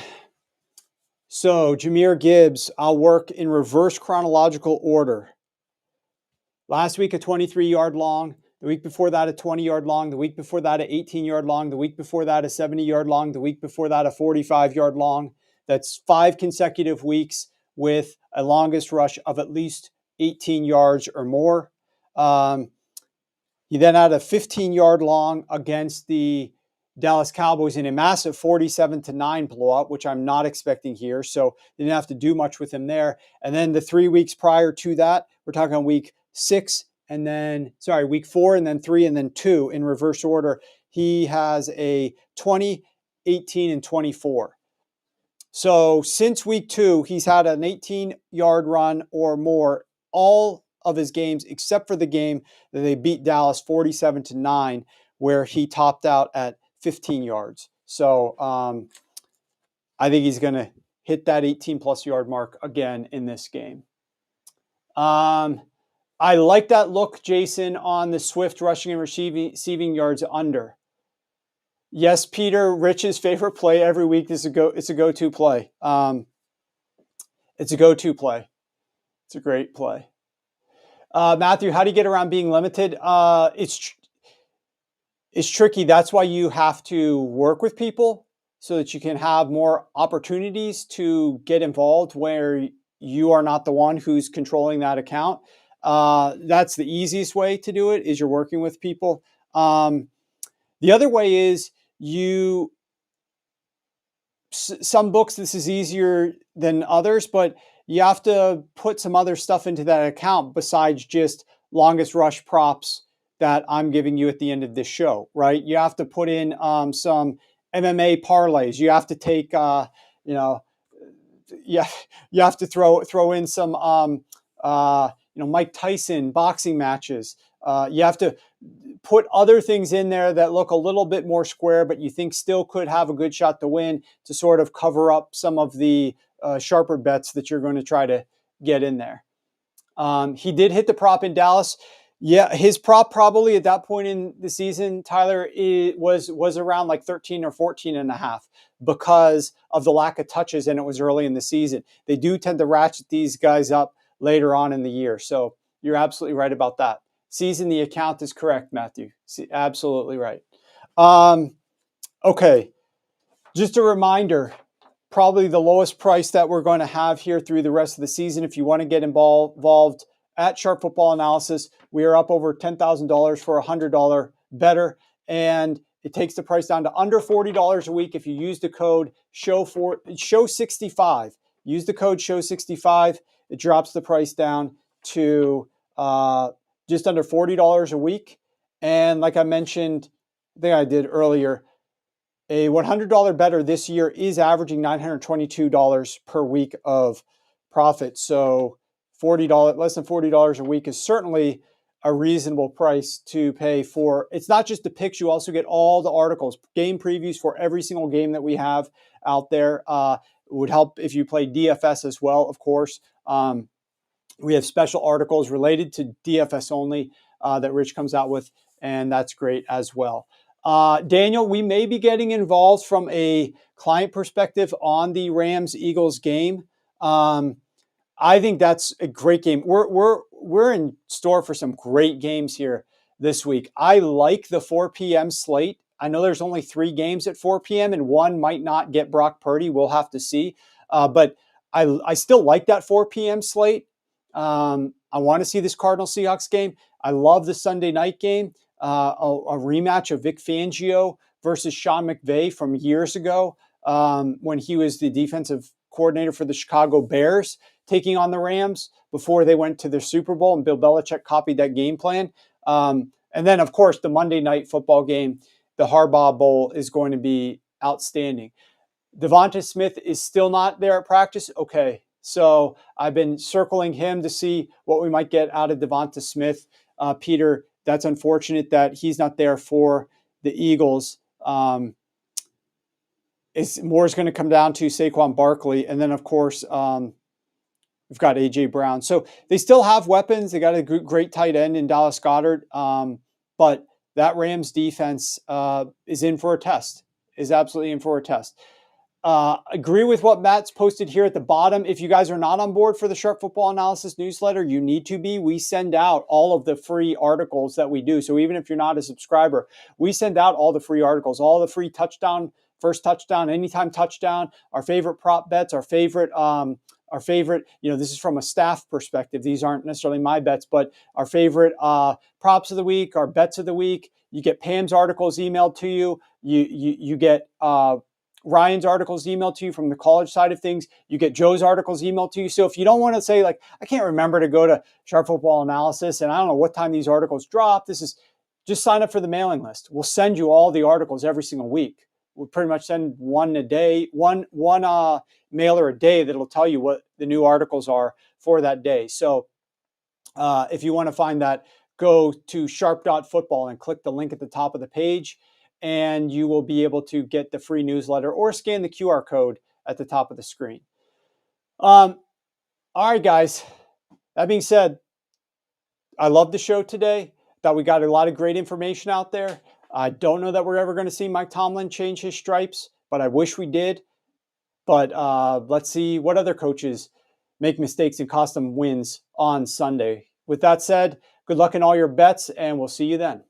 Jahmyr Gibbs, I'll work in reverse chronological order. Last week, a 23-yard long. The week before that, a 20-yard long. The week before that, a 18-yard long. The week before that, a 70-yard long. The week before that, a 45-yard long. That's 5 consecutive weeks with a longest rush of at least 18 yards or more. He then had a 15-yard long against the Dallas Cowboys in a massive 47-9 blowout, which I'm not expecting here. So didn't have to do much with him there. And then the 3 weeks prior to that, we're talking week 4 and then 3 and then 2 in reverse order. He has a 20, 18, and 24. So since week 2, he's had an 18-yard run or more all of his games, except for the game that they beat Dallas 47-9, where he topped out at 15 yards. So I think he's going to hit that 18-plus yard mark again in this game. I like that look, Jason, on the Swift rushing and receiving yards under. Yes, Peter, Rich's favorite play every week is it's a go-to play. It's a go-to play. It's a great play. Matthew, how do you get around being limited? It's tricky. That's why you have to work with people so that you can have more opportunities to get involved where you are not the one who's controlling that account. That's the easiest way to do it, is you're working with people. The other way is you some books, this is easier than others, but you have to put some other stuff into that account besides just longest rush props that I'm giving you at the end of this show, right? You have to put in some MMA parlays. You have to take, you have to throw in some, Mike Tyson boxing matches. You have to put other things in there that look a little bit more square, but you think still could have a good shot to win, to sort of cover up some of the sharper bets that you're going to try to get in there. He did hit the prop in Dallas. Yeah, his prop probably at that point in the season, Tyler, was around like 13 or 14 and a half because of the lack of touches, and it was early in the season. They do tend to ratchet these guys up later on in the year. So you're absolutely right about that. Season the account is correct, Matthew. Absolutely right. Okay, just a reminder, probably the lowest price that we're going to have here through the rest of the season. If you want to get involved at Sharp Football Analysis, we are up over $10,000 for a $100 better, and it takes the price down to under $40 a week if you use the code SHOW65. Use the code SHOW65. It drops the price down to just under $40 a week. And like I mentioned, I think I did earlier, a $100 better this year is averaging $922 per week of profit. So less than $40 a week is certainly a reasonable price to pay for. It's not just the picks. You also get all the articles, game previews for every single game that we have out there. It would help if you play DFS as well, of course. We have special articles related to DFS only that Rich comes out with, and that's great as well. Daniel, we may be getting involved from a client perspective on the Rams-Eagles game. I think that's a great game. We're in store for some great games here this week. I like the 4 p.m. slate. I know there's only 3 games at 4 p.m. and one might not get Brock Purdy. We'll have to see. But I still like that 4 p.m. slate. I want to see this Cardinals-Seahawks game. I love the Sunday night game, a rematch of Vic Fangio versus Sean McVay from years ago when he was the defensive coordinator for the Chicago Bears, taking on the Rams before they went to their Super Bowl, and Bill Belichick copied that game plan. And then, of course, the Monday night football game, the Harbaugh Bowl, is going to be outstanding. Devonta Smith is still not there at practice. Okay, so I've been circling him to see what we might get out of Devonta Smith. Peter, that's unfortunate that he's not there for the Eagles. More is going to come down to Saquon Barkley. And then, of course, we've got A.J. Brown. So they still have weapons. They got a great tight end in Dallas Goedert. But that Rams defense is in for a test, is absolutely in for a test. Agree with what Matt's posted here at the bottom. If you guys are not on board for the Sharp Football Analysis newsletter, you need to be. We send out all of the free articles that we do. So even if you're not a subscriber, we send out all the free articles, all the free touchdown, first touchdown, anytime touchdown, our favorite prop bets, our favorite, this is from a staff perspective. These aren't necessarily my bets, but our favorite props of the week, our bets of the week. You get Pam's articles emailed to you. You get Ryan's articles emailed to you from the college side of things. You get Joe's articles emailed to you. So if you don't want to say, like, I can't remember to go to Sharp Football Analysis and I don't know what time these articles drop, just sign up for the mailing list. We'll send you all the articles every single week. We'll pretty much send one a day, one mailer a day that'll tell you what the new articles are for that day. So if you want to find that, go to sharp.football and click the link at the top of the page, and you will be able to get the free newsletter or scan the QR code at the top of the screen. All right, guys. That being said, I love the show today. Thought we got a lot of great information out there. I don't know that we're ever going to see Mike Tomlin change his stripes, but I wish we did. But let's see what other coaches make mistakes and cost them wins on Sunday. With that said, good luck in all your bets, and we'll see you then.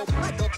Right up.